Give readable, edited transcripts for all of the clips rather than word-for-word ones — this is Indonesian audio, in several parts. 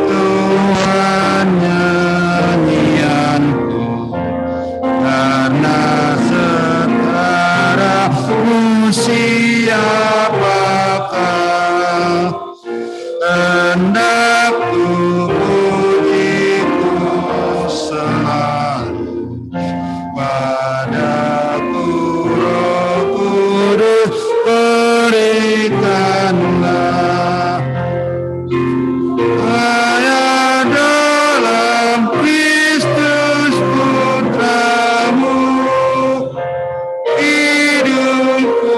Tuhan nyanyianku, karena setaramu siapakah hendak pujiku selalu padaku, Roh Kudus berikanlah ayat dalam Kristus Putramu, hidupku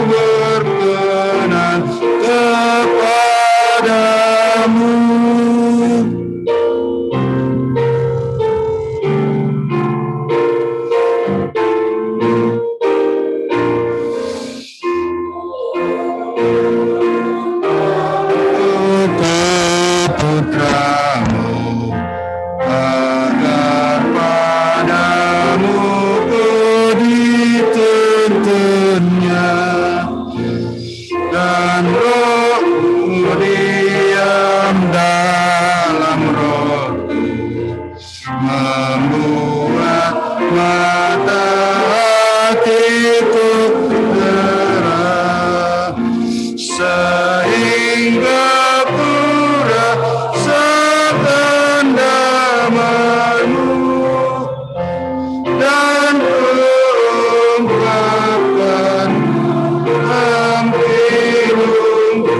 berkenan kepadamu. Putramu, agar padamu ku dituntunnya, dan Rohmu diam dalam rohku, membuat mata hatiku terang, sehingga dan ungkapkan dalam hidupku.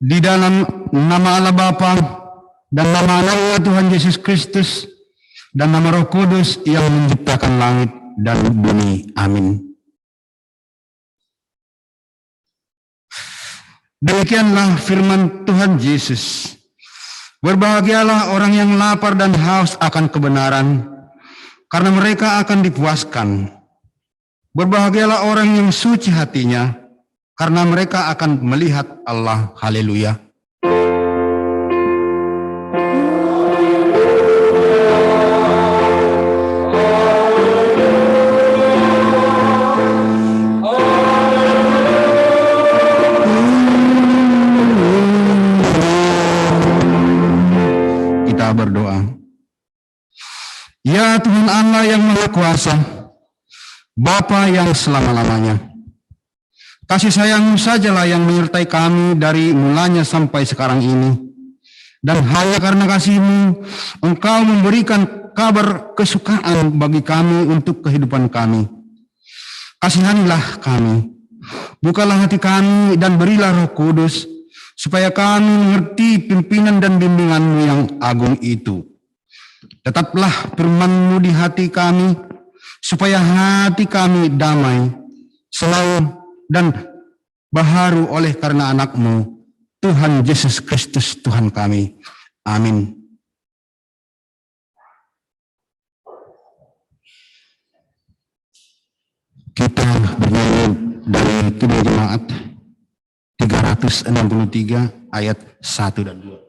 Di dalam nama Allah Bapa dan nama Anaknya Tuhan Yesus Kristus dan nama Roh Kudus yang menciptakan langit dan bumi. Amin. Demikianlah firman Tuhan Yesus. Berbahagialah orang yang lapar dan haus akan kebenaran, karena mereka akan dipuaskan. Berbahagialah orang yang suci hatinya, karena mereka akan melihat Allah. Haleluya. Kita berdoa. Ya Tuhan Allah yang Maha Kuasa, Bapa yang selama-lamanya, kasih sayang-Mu sajalah yang menyertai kami dari mulanya sampai sekarang ini. Dan hanya karena kasih-Mu, Engkau memberikan kabar kesukaan bagi kami untuk kehidupan kami. Kasihanilah kami, bukalah hati kami dan berilah Roh Kudus, supaya kami mengerti pimpinan dan bimbingan-Mu yang agung itu. Tetaplah firman-Mu di hati kami, supaya hati kami damai, selalu dan baharu oleh karena Anak-Mu, Tuhan Yesus Kristus Tuhan kami. Amin. Kita bernyanyi dari Kidung Jemaat 363 ayat 1 dan 2.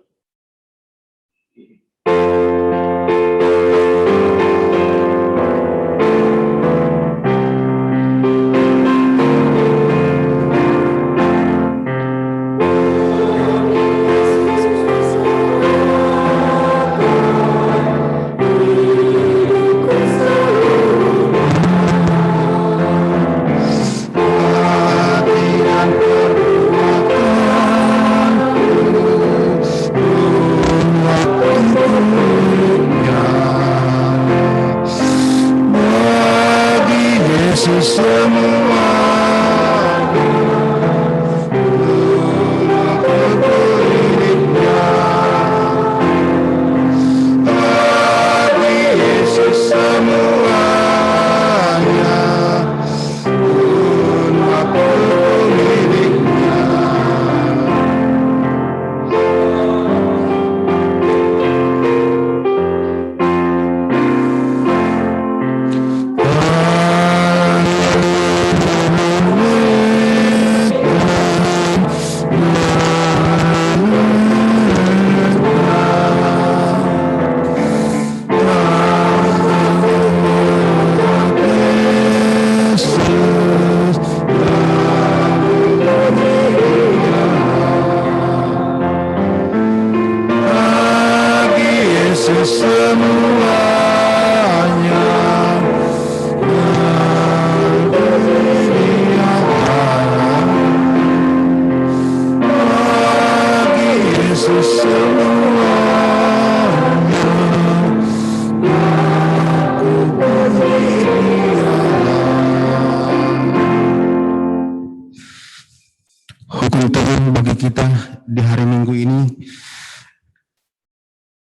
Hukum Tuhan bagi kita di hari Minggu ini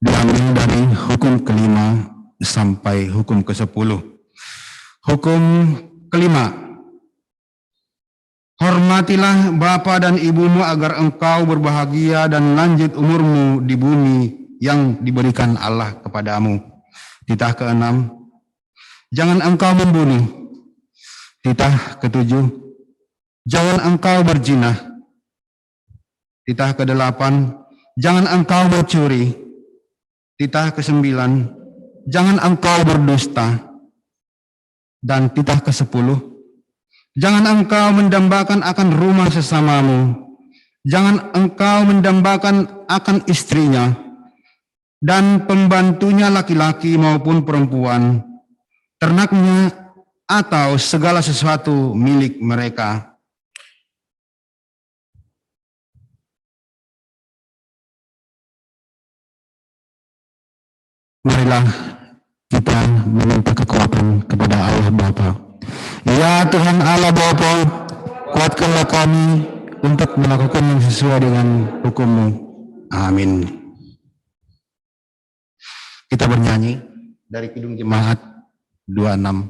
diambil dari hukum kelima sampai hukum ke-10. Hukum kelima, hormatilah bapa dan ibumu agar engkau berbahagia dan lanjut umurmu di bumi yang diberikan Allah kepadamu. Titah ke-6, jangan engkau membunuh. Titah ke-7, jangan engkau berzina. Titah ke-8, jangan engkau mencuri. Titah ke-9, jangan engkau berdusta. Dan titah ke-10, jangan engkau mendambakan akan rumah sesamamu. Jangan engkau mendambakan akan istrinya dan pembantunya laki-laki maupun perempuan, ternaknya atau segala sesuatu milik mereka. Marilah kita meminta kekuatan kepada Allah Bapa. Ya Tuhan Allah Bapa, kuatkanlah kami untuk melakukan yang sesuai dengan hukum-Mu. Amin. Kita bernyanyi dari Kidung Jemaat 26.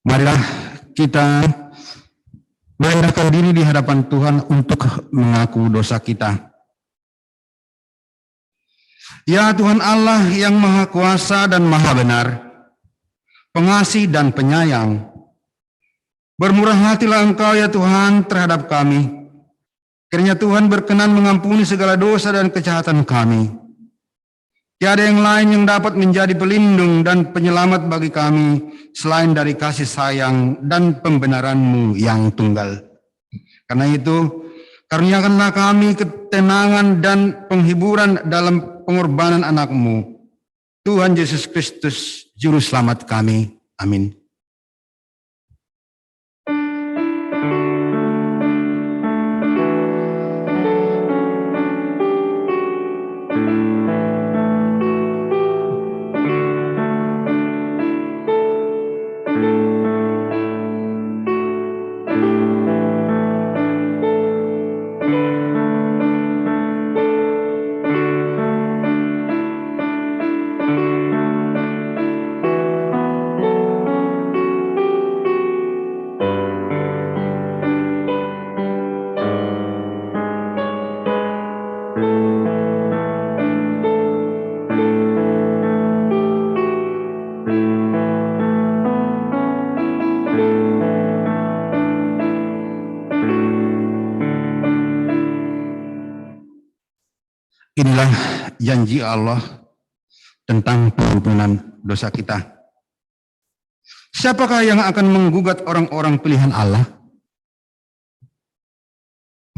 Marilah kita merendahkan diri di hadapan Tuhan untuk mengaku dosa kita. Ya Tuhan Allah yang Maha Kuasa dan Maha Benar, pengasih dan penyayang, Bermurah hatilah Engkau ya Tuhan terhadap kami. Kiranya Tuhan berkenan mengampuni segala dosa dan kejahatan kami. Tiada yang lain yang dapat menjadi pelindung dan penyelamat bagi kami selain dari kasih sayang dan pembenaran-Mu yang tunggal. Karena itu, karuniakanlah kami ketenangan dan penghiburan dalam pengorbanan anak-Mu, Tuhan Yesus Kristus, Juru Selamat kami. Amin. Inilah janji Allah tentang pengampunan dosa kita. Siapakah yang akan menggugat orang-orang pilihan Allah?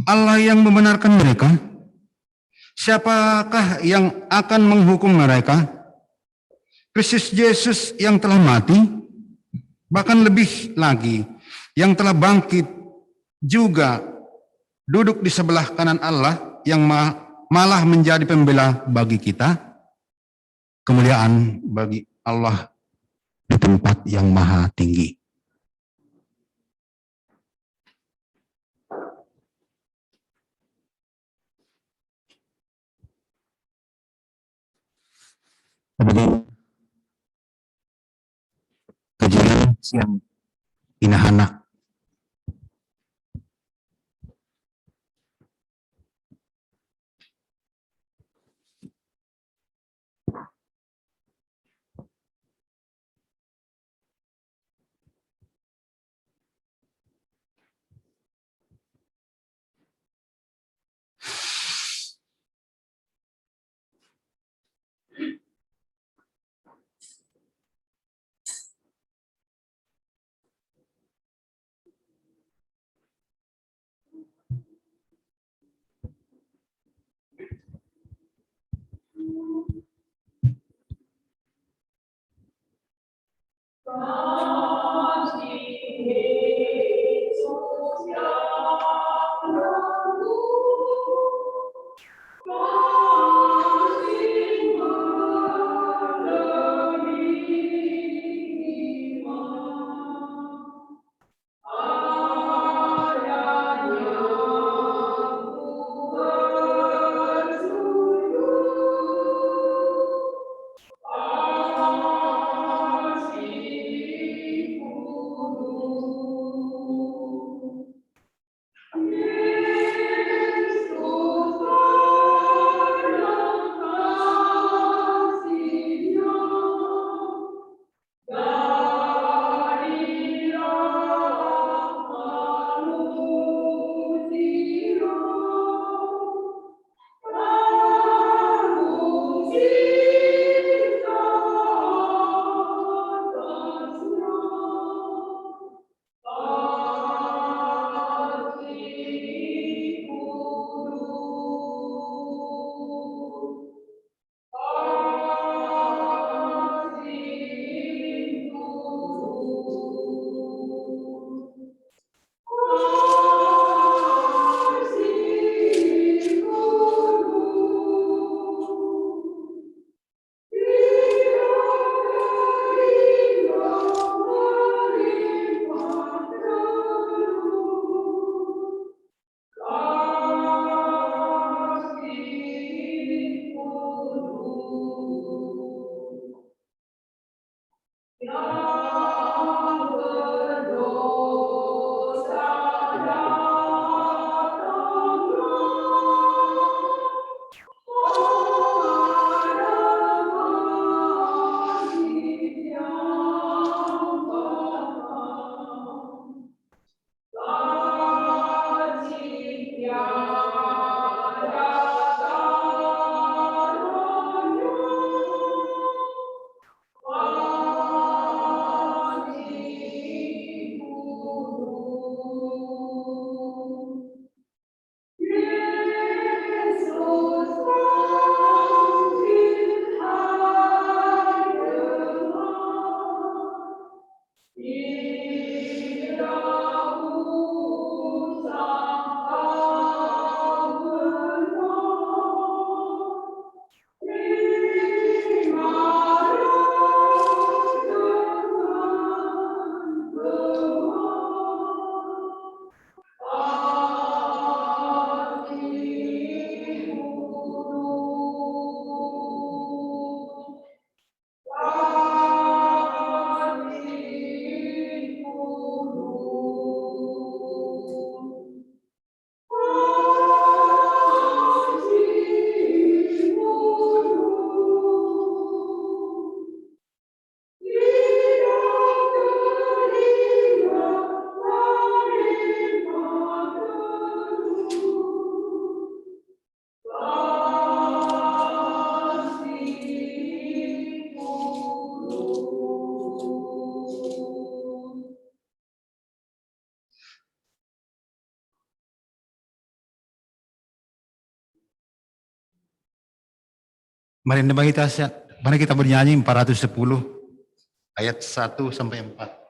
Allah yang membenarkan mereka. Siapakah yang akan menghukum mereka? Kristus Yesus yang telah mati, bahkan lebih lagi, yang telah bangkit juga duduk di sebelah kanan Allah yang malah menjadi pembela bagi kita. Kemuliaan bagi Allah di tempat yang maha tinggi. Kajian siang Inahana. Mari kita bernyanyi 410 ayat 1 sampai 4.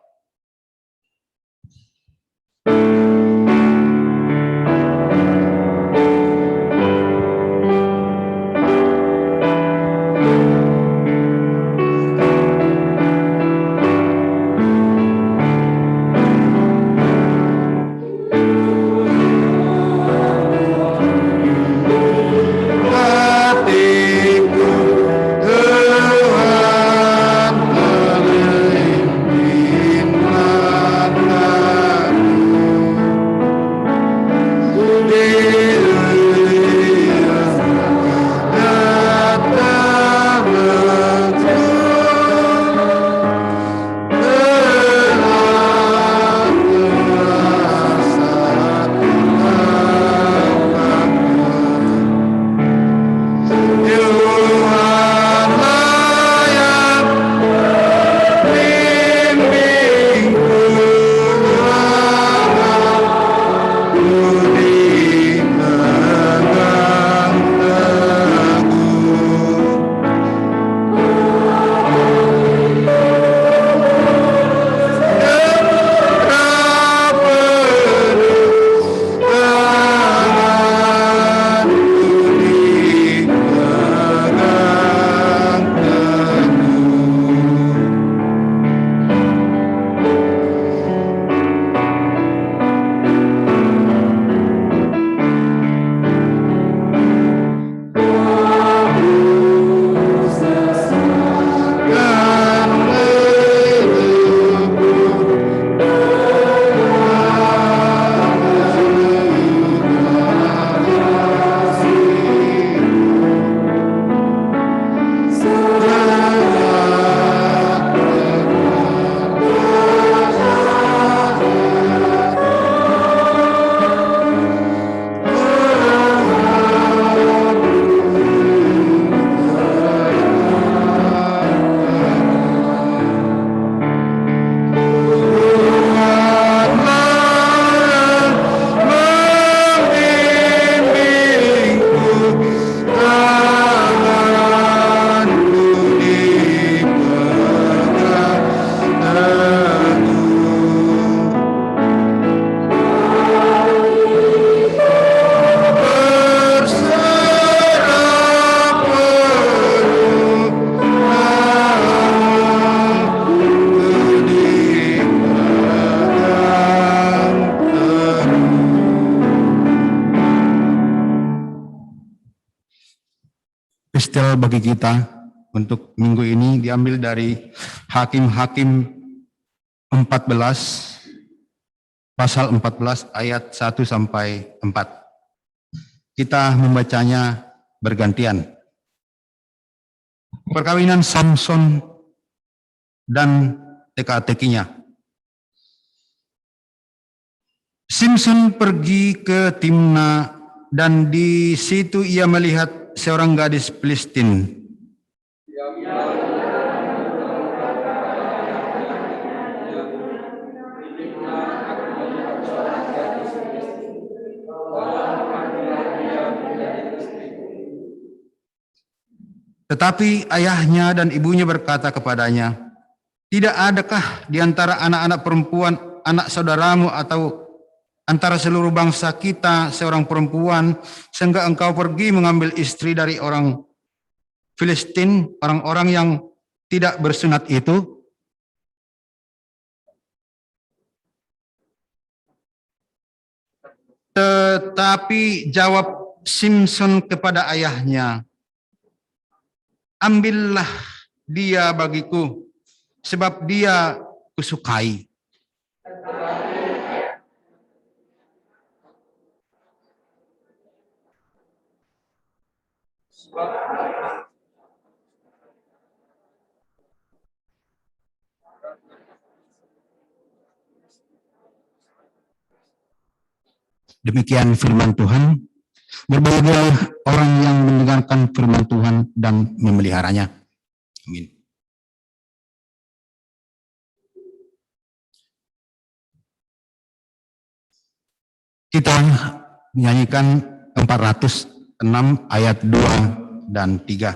Epistel bagi kita untuk minggu ini diambil dari Hakim-Hakim 14, pasal 14 ayat 1 sampai 4. Kita membacanya bergantian. Perkawinan Samson dan teka-tekinya. Samson pergi ke Timna dan di situ ia melihat seorang gadis Filistin. Tetapi ayahnya dan ibunya berkata kepadanya, "Tidak adakah di antara anak-anak perempuan, anak saudaramu atau antara seluruh bangsa kita seorang perempuan, sehingga engkau pergi mengambil istri dari orang Filistin, orang-orang yang tidak bersunat itu?" Tetapi jawab Samson kepada ayahnya, "Ambillah dia bagiku, sebab dia kusukai." Demikian firman Tuhan. Berbahagialah orang yang mendengarkan firman Tuhan dan memeliharanya. Amin. Kita menyanyikan 406 ayat 2 dan 3.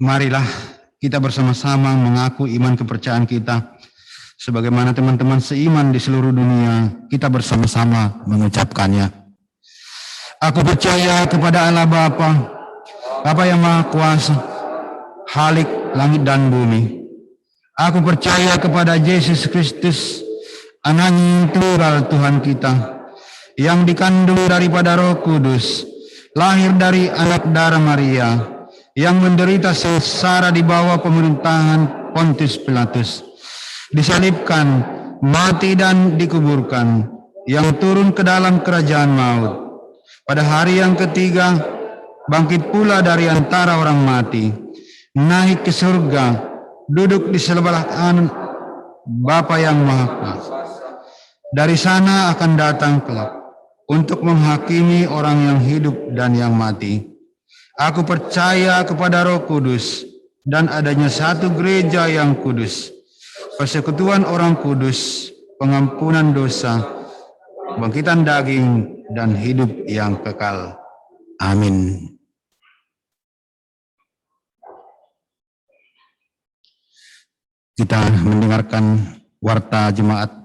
Marilah kita bersama-sama mengaku iman kepercayaan kita. Sebagaimana teman-teman seiman di seluruh dunia, kita bersama-sama mengucapkannya. Aku percaya kepada Allah Bapa, Bapa yang Maha Kuasa, Khalik langit dan bumi. Aku percaya kepada Yesus Kristus, Anaknya yang tunggal Tuhan kita, yang dikandung daripada Roh Kudus, lahir dari anak darah Maria, yang menderita sengsara di bawah pemerintahan Pontius Pilatus, disalibkan, mati dan dikuburkan, yang turun ke dalam kerajaan maut. Pada hari yang ketiga, bangkit pula dari antara orang mati, naik ke surga, duduk di sebelah kanan Bapa yang Maha Kuasa. Dari sana akan datang kelak untuk menghakimi orang yang hidup dan yang mati. Aku percaya kepada Roh Kudus dan adanya satu gereja yang kudus, persekutuan orang kudus, pengampunan dosa, kebangkitan daging, dan hidup yang kekal. Amin. Kita mendengarkan warta jemaat.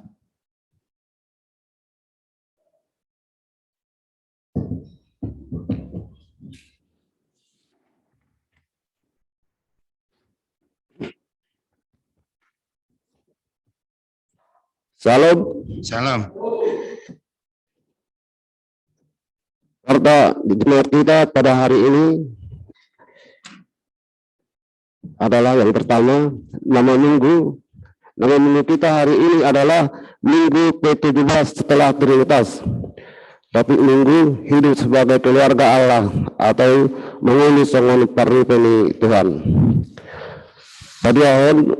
Salam. Salam. Warta jemaat kita pada hari ini adalah yang pertama, nama minggu. Nama minggu kita hari ini adalah Minggu ke-17 setelah Trinitas. Topik minggu, hidup sebagai keluarga Allah atau mengundi songan paripeni Tuhan. Hadiahon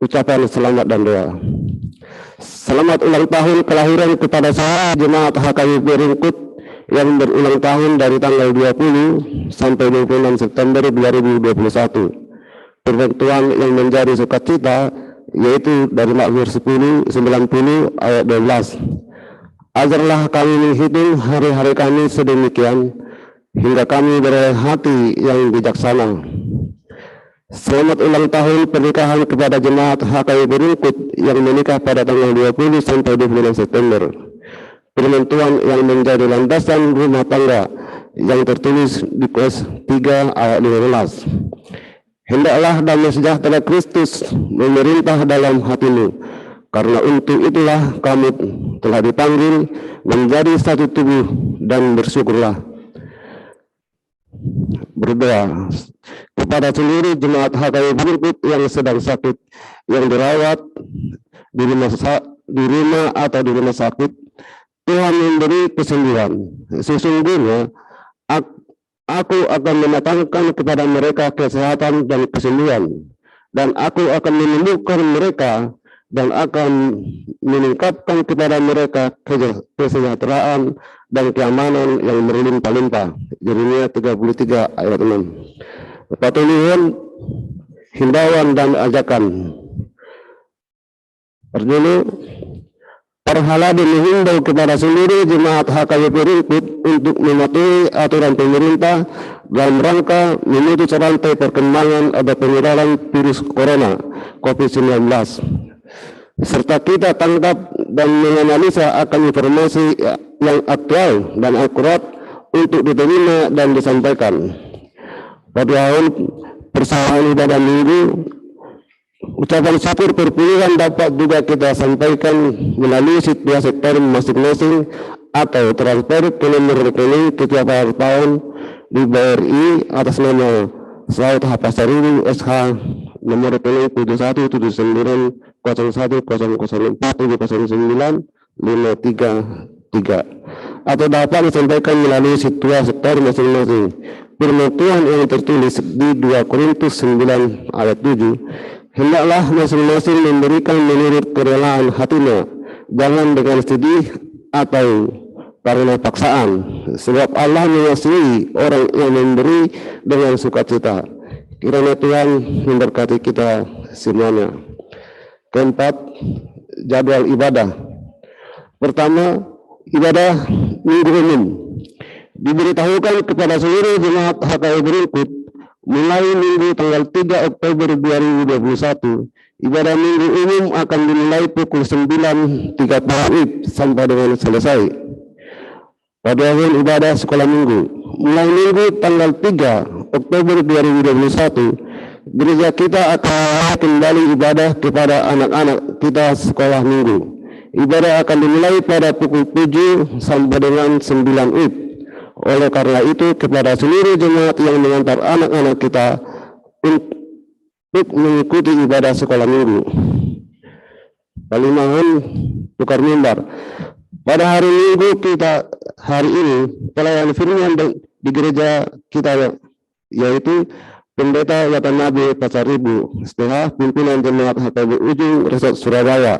ucapan selamat dan doa. Selamat ulang tahun kelahiran kepada saya jemaat HKBP Ringkut yang berulang tahun dari tanggal 20 sampai 26 September 2021. Perbentuan yang menjadi sukacita yaitu dari Mazmur 10, 90 ayat 12. Ajarlah kami menghitung hari-hari kami sedemikian hingga kami beroleh hati yang bijaksana. Selamat ulang tahun pernikahan kepada jemaat HKBP Ringkut yang menikah pada tanggal 20 sampai 26 September. Firman Tuhan yang menjadi landasan rumah tangga yang tertulis di Kolose 3 ayat 15. Hendaklah damai sejahtera Kristus memerintah dalam hatimu, karena untuk itulah kamu telah dipanggil menjadi satu tubuh, dan bersyukurlah. Berdoa kepada seluruh jemaat HKBP Berikut yang sedang sakit, yang dirawat di rumah atau di rumah sakit. Tuhan memberi kesembuhan. Sesungguhnya aku akan mendatangkan kepada mereka kesehatan dan kesembuhan, dan aku akan menyembuhkan mereka dan akan meningkatkan kepada mereka kesejahteraan dan keamanan yang berlimpah-limpah. Yeremia 33 ayat 6. Patulian, himbauan dan ajakan. Pertama, Perhalade menghimbau kepada seluruh jemaat HKBP Berikut untuk mematuhi aturan pemerintah dalam rangka memutus rantai perkembangan atau penyebaran virus corona COVID-19, serta kita tangkap dan menganalisa akan informasi yang aktual dan akurat untuk diterima dan disampaikan. Pada tahun persamaan ibadah minggu, ucapan syukur perpuluhan dapat juga kita sampaikan melalui dua sektor masing-masing atau transfer ke nomor rekening setiap akhir tahun di BRI atas nama Slaut Hapasaribu SH nomor rekening 71790004709533 atau dapat disampaikan melalui dua sektor masing-masing. Firman Tuhan yang tertulis di 2 Korintus 9 ayat 7, hendaklah masing-masing memberikan menurut kerelaan hatinya, jangan dengan sedih atau karena paksaan, sebab Allah mengasihi orang yang memberi dengan sukacita. Kiranya Tuhan memberkati kita semuanya. Keempat, jadwal ibadah. Pertama, ibadah minggu umum. Diberitahukan kepada seluruh jemaat HKBP Berikut mulai minggu tanggal 3 Oktober 2021, ibadah minggu umum akan dimulai pukul 9.30 WIB sampai dengan selesai. Pada tahun ibadah sekolah minggu, mulai minggu tanggal 3 Oktober 2021, gereja kita akan kembali ibadah kepada anak-anak kita sekolah minggu. Ibadah akan dimulai pada pukul 7 sampai dengan 9 WIB. Oleh karena itu, kepada seluruh jemaat yang mengantar anak-anak kita untuk mengikuti ibadah sekolah minggu. Kalimahan tukar mimbar. Pada hari Minggu hari ini pelayanan firman di gereja kita, yaitu Pendeta Watanabe Pasaribu, setelah pimpinan jemaat HKBP Ujung Resort Surabaya,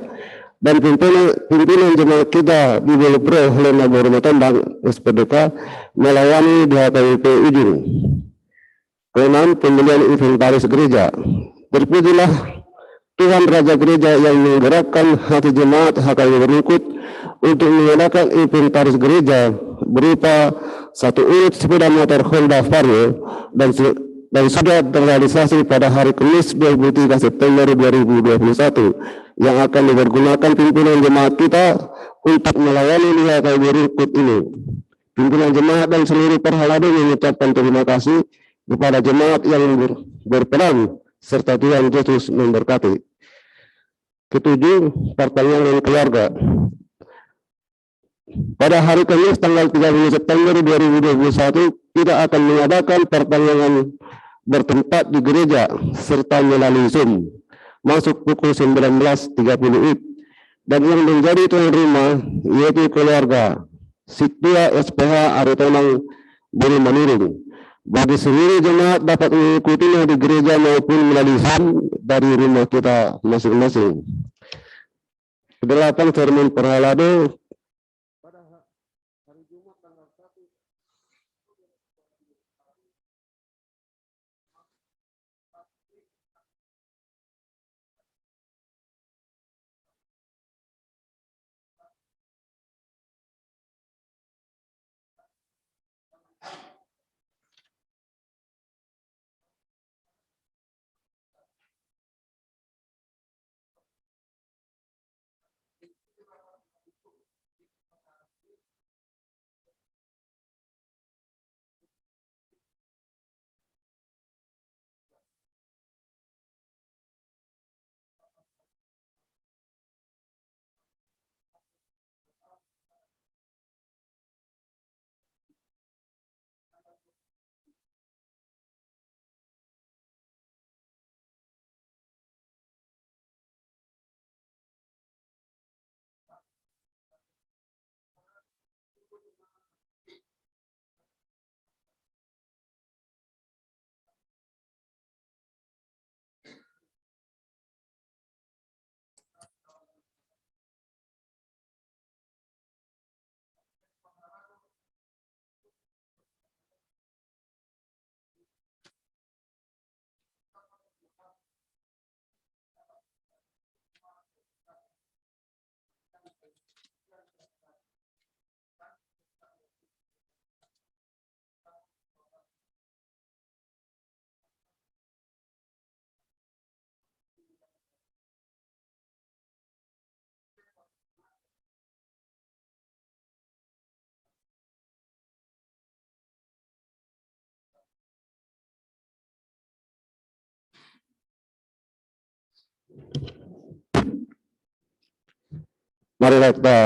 dan pimpinan jemaat kita di Bolopro Helena Boroma Tombang SPDK melayani di HKBP Ujung. Keenam, pembelian inventaris gereja. Terpujilah Tuhan Raja Gereja yang menggerakkan hati jemaat HKBP Berikut untuk mengadakan inventaris gereja berupa 1 unit sepeda motor Honda Vario dan sudah terrealisasi pada hari Kamis 23 September 2021 yang akan dipergunakan pimpinan jemaat kita untuk melayani di HKBP Berikut ini. Pimpinan jemaat dan seluruh perhalade mengucapkan terima kasih kepada jemaat yang berperan serta Tuhan Yesus memberkati. Ketujuh, pertanyaan keluarga. Pada hari Kamis tanggal 30 September 2021, kita akan mengadakan pertanyaan bertempat di gereja serta melalui Zoom, masuk pukul 19.30 WIB, dan yang menjadi tuan rumah yaitu keluarga Situa SPH Aritonang Buru Manurung. Bagi seluruh jemaat dapat mengikutinya di gereja maupun melalui Zoom dari rumah kita masing-masing. Kedelapan, sermon perhalade pada hari Jumat tanggal 1 Marilah kita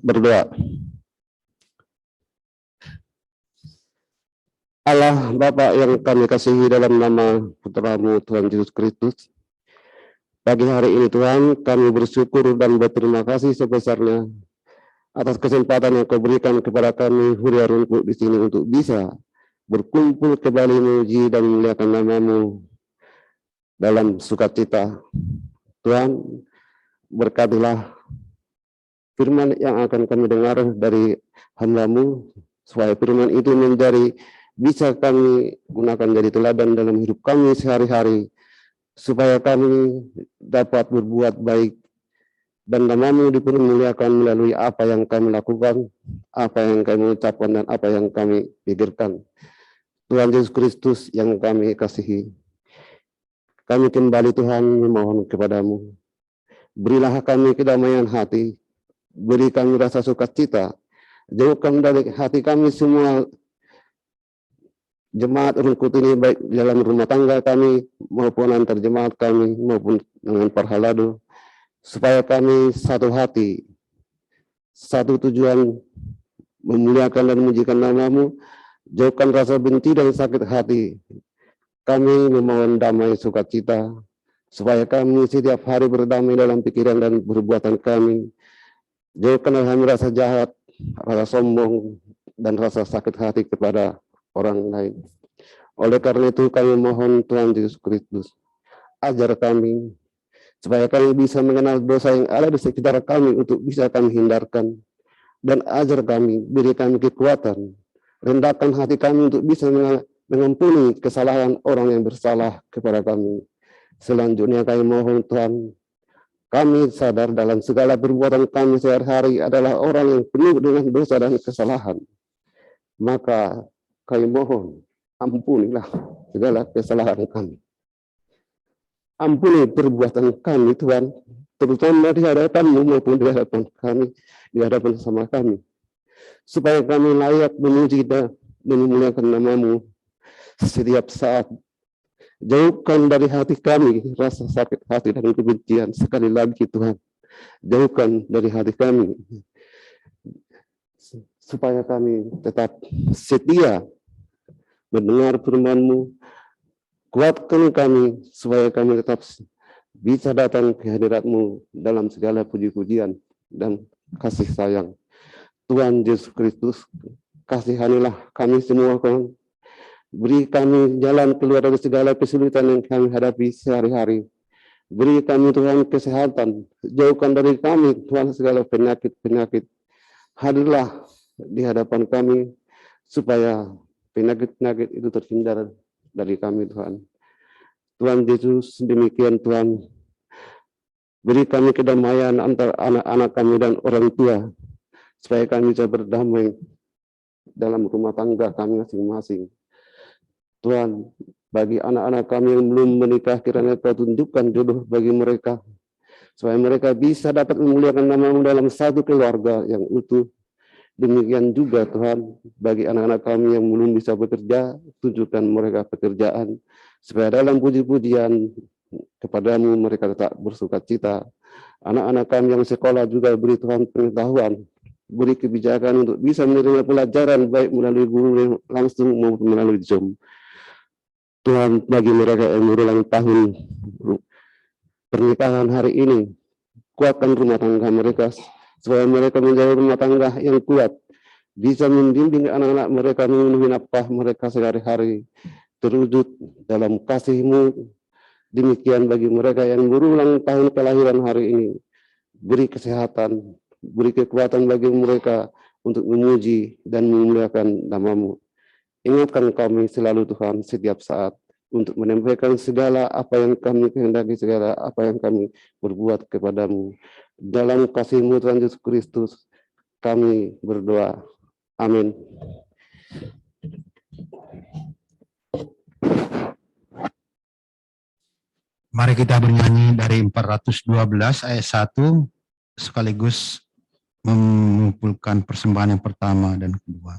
berdoa. Allah Bapa yang kami kasihi, dalam nama Putra-Mu Tuhan Yesus Kristus, pagi hari ini Tuhan, kami bersyukur dan berterima kasih sebesarnya atas kesempatan yang Kau berikan kepada kami Huria Rungkut di sini untuk bisa berkumpul kembali memuji dan memuliakan nama-Mu dalam sukacita. Tuhan, berkatilah firman yang akan kami dengar dari hamba-Mu, supaya firman itu menjadi bisa kami gunakan jadi teladan dalam hidup kami sehari-hari, supaya kami dapat berbuat baik dan nama-Mu dipermuliakan melalui apa yang kami lakukan, apa yang kami ucapkan, dan apa yang kami pikirkan. Tuhan Yesus Kristus yang kami kasihi, kami kembali Tuhan memohon kepada-Mu, berilah kami kedamaian hati, beri kami rasa sukacita, jauhkan dari hati kami semua jemaat Rungkut ini, baik dalam rumah tangga kami maupun antar jemaat kami maupun dengan Parhalado, supaya kami satu hati, satu tujuan, memuliakan dan memujikan nama-Mu, jauhkan rasa benci dan sakit hati. Kami memohon damai sukacita, supaya kami setiap hari berdamai dalam pikiran dan perbuatan kami. Jauhkan kami rasa jahat, rasa sombong, dan rasa sakit hati kepada orang lain. Oleh karena itu kami mohon Tuhan Yesus Kristus, ajar kami, supaya kami bisa mengenal dosa yang ada di sekitar kami untuk bisa kami hindarkan. Dan ajar kami, beri kami kekuatan, rendahkan hati kami untuk bisa mengampuni kesalahan orang yang bersalah kepada kami. Selanjutnya kami mohon Tuhan, kami sadar dalam segala perbuatan kami sehari-hari adalah orang yang penuh dengan dosa dan kesalahan. Maka kami mohon, ampunilah segala kesalahan kami. Ampuni perbuatan kami Tuhan, terutama di hadapan-Mu maupun di hadapan kami, di hadapan sama kami, supaya kami layak memuji dan memuliakan nama-Mu setiap saat. Jauhkan dari hati kami rasa sakit hati dan kebencian. Sekali lagi Tuhan, jauhkan dari hati kami, supaya kami tetap setia mendengar firman-Mu. Kuatkan kami supaya kami tetap bisa datang ke hadirat-Mu dalam segala puji-pujian dan kasih sayang. Tuhan Yesus Kristus, kasihanilah kami semua Tuhan. Beri kami jalan keluar dari segala kesulitan yang kami hadapi sehari-hari. Beri kami Tuhan kesehatan, jauhkan dari kami Tuhan segala penyakit-penyakit. Hadirlah di hadapan kami supaya penyakit-penyakit itu terhindar dari kami Tuhan. Tuhan Yesus, demikian Tuhan, beri kami kedamaian antara anak-anak kami dan orang tua, supaya kami bisa berdamai dalam rumah tangga kami masing-masing. Tuhan, bagi anak-anak kami yang belum menikah, kiranya Kau tunjukkan jodoh bagi mereka, supaya mereka bisa dapat memuliakan nama-Mu dalam satu keluarga yang utuh. Demikian juga Tuhan, bagi anak-anak kami yang belum bisa bekerja, tunjukkan mereka pekerjaan, supaya dalam puji-pujian kepada-Mu mereka tetap bersukacita. Anak-anak kami yang sekolah juga beri Tuhan pengetahuan, beri kebijakan untuk bisa menerima pelajaran baik melalui guru yang langsung maupun melalui Zoom. Tuhan, bagi mereka yang berulang tahun pernikahan hari ini, kuatkan rumah tangga mereka, supaya mereka menjadi rumah tangga yang kuat, bisa membimbing anak-anak mereka memenuhi nafkah mereka sehari-hari, terwujud dalam kasih-Mu. Demikian bagi mereka yang berulang tahun kelahiran hari ini, beri kesehatan, beri kekuatan bagi mereka untuk memuji dan memuliakan nama-Mu. Ingatkan kami selalu Tuhan setiap saat untuk menyampaikan segala apa yang kami kehendaki, segala apa yang kami berbuat kepada-Mu. Dalam kasih-Mu Tuhan Yesus Kristus kami berdoa. Amin. Mari kita bernyanyi dari 412 ayat 1 sekaligus mengumpulkan persembahan yang pertama dan kedua.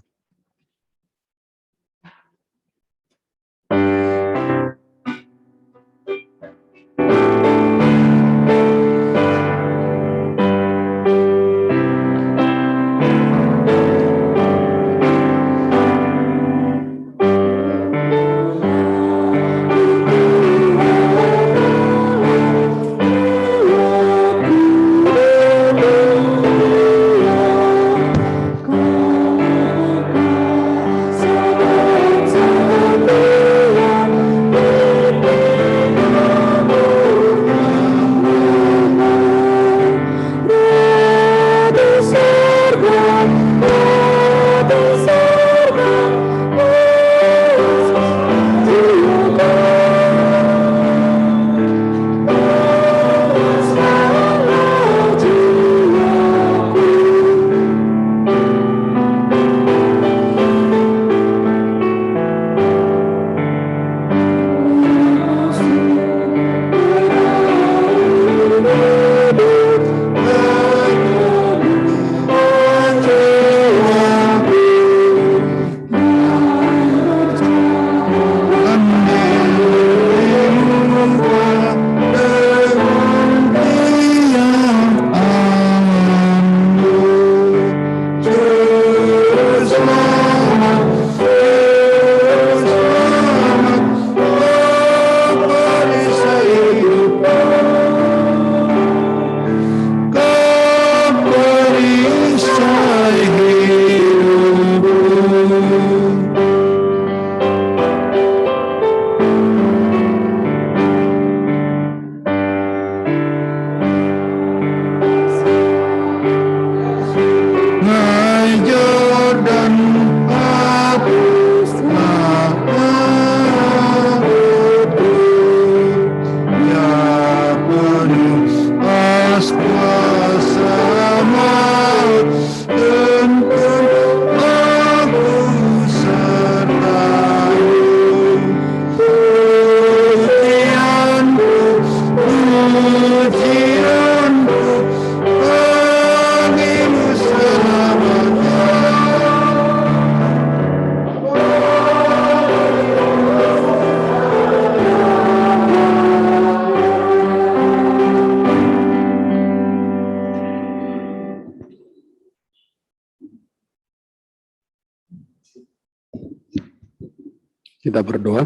Kita berdoa.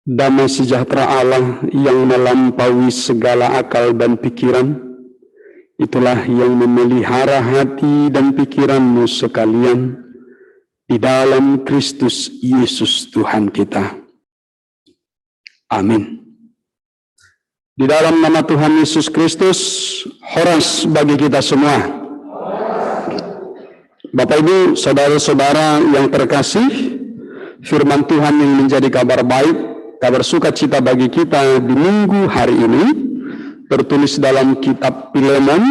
Damai sejahtera Allah yang melampaui segala akal dan pikiran, itulah yang memelihara hati dan pikiranmu sekalian di dalam Kristus Yesus Tuhan kita. Amin. Di dalam nama Tuhan Yesus Kristus, horas bagi kita semua. Bapak Ibu, saudara-saudara yang terkasih, firman Tuhan yang menjadi kabar baik, kabar sukacita bagi kita di minggu hari ini, tertulis dalam kitab Filemon,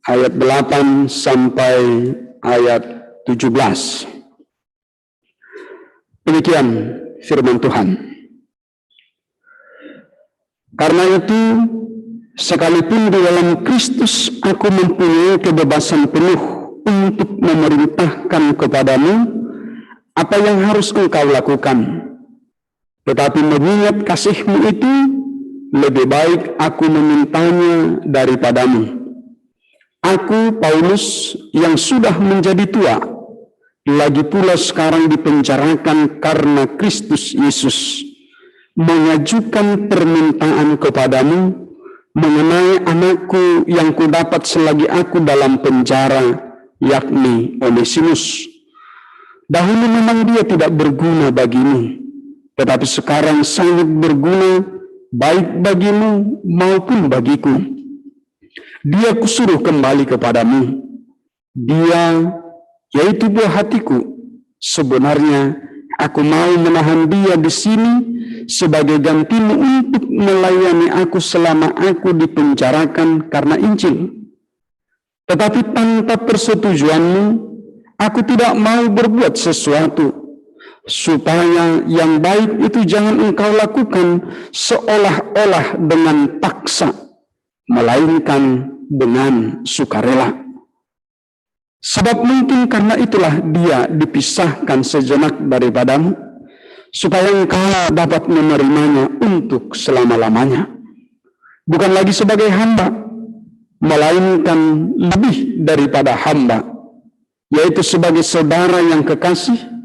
ayat 8 sampai ayat 17. Demikian firman Tuhan. Karena itu, sekalipun di dalam Kristus aku mempunyai kebebasan penuh untuk memerintahkan kepadamu apa yang harus engkau lakukan. Tetapi mengingat kasihmu itu, lebih baik aku memintanya daripadamu. Aku, Paulus, yang sudah menjadi tua, lagi pula sekarang dipenjarakan karena Kristus Yesus, mengajukan permintaan kepadamu mengenai anakku yang kudapat selagi aku dalam penjara, yakni Onesimus. Dahulu memang dia tidak berguna bagimu, tetapi sekarang sangat berguna baik bagimu maupun bagiku. Dia kusuruh kembali kepadamu. Dia, yaitu buah hatiku. Sebenarnya aku mau menahan dia di sini sebagai gantimu untuk melayani aku selama aku dipenjarakan karena Injil. Tetapi tanpa persetujuanmu, aku tidak mau berbuat sesuatu, supaya yang baik itu jangan engkau lakukan seolah-olah dengan paksa, melainkan dengan sukarela. Sebab mungkin karena itulah dia dipisahkan sejenak daripadamu, supaya engkau dapat menerimanya untuk selama-lamanya. Bukan lagi sebagai hamba, melainkan lebih daripada hamba, yaitu sebagai saudara yang kekasih.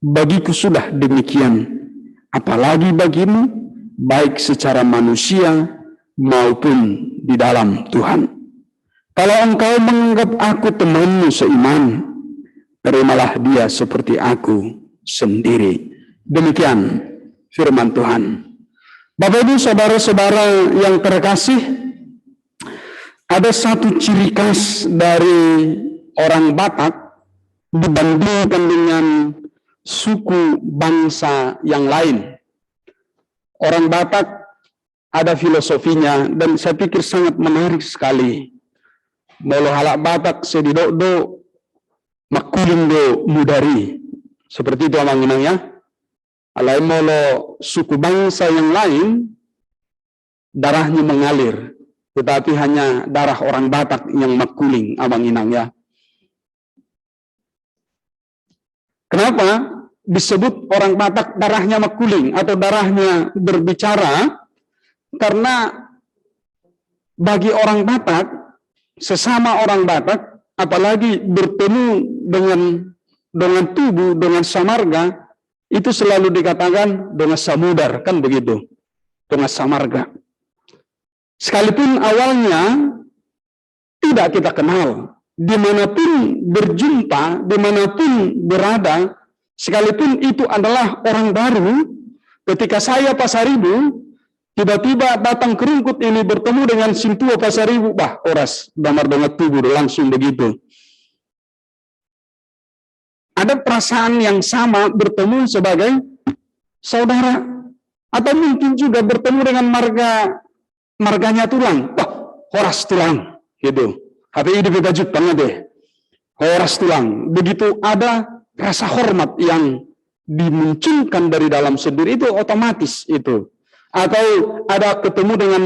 Bagiku sudah demikian, apalagi bagimu, baik secara manusia maupun di dalam Tuhan. Kalau engkau menganggap aku temanmu seiman, terimalah dia seperti aku sendiri. Demikian firman Tuhan. Bapak Ibu, saudara-saudara yang terkasih, ada satu ciri khas dari orang Batak dibandingkan dengan suku bangsa yang lain. Orang Batak ada filosofinya dan saya pikir sangat menarik sekali. Molo halak Batak sedidokdo makulindo mudari. Seperti itu amang-inangnya. Alai molo suku bangsa yang lain darahnya mengalir. Tetapi hanya darah orang Batak yang makuling amang-inangnya. Kenapa disebut orang Batak darahnya makuling atau darahnya berbicara? Karena bagi orang Batak, sesama orang Batak, apalagi bertemu dengan tubuh, dengan samarga, itu selalu dikatakan dengan samudar, kan begitu, dengan samarga. Sekalipun awalnya tidak kita kenal, dimanapun berjumpa, dimanapun berada, sekalipun itu adalah orang baru, ketika saya Pasaribu, tiba-tiba datang ke Rungkut ini bertemu dengan Sintua Pasaribu, bah, oras, damar dengan tubuh, langsung begitu. Ada perasaan yang sama bertemu sebagai saudara, atau mungkin juga bertemu dengan marganya tulang, wah, horas tulang, gitu. HPI di Begajuk tengah deh, horas tulang. Begitu ada rasa hormat yang dimunculkan dari dalam sendiri, itu otomatis itu. Atau ada ketemu dengan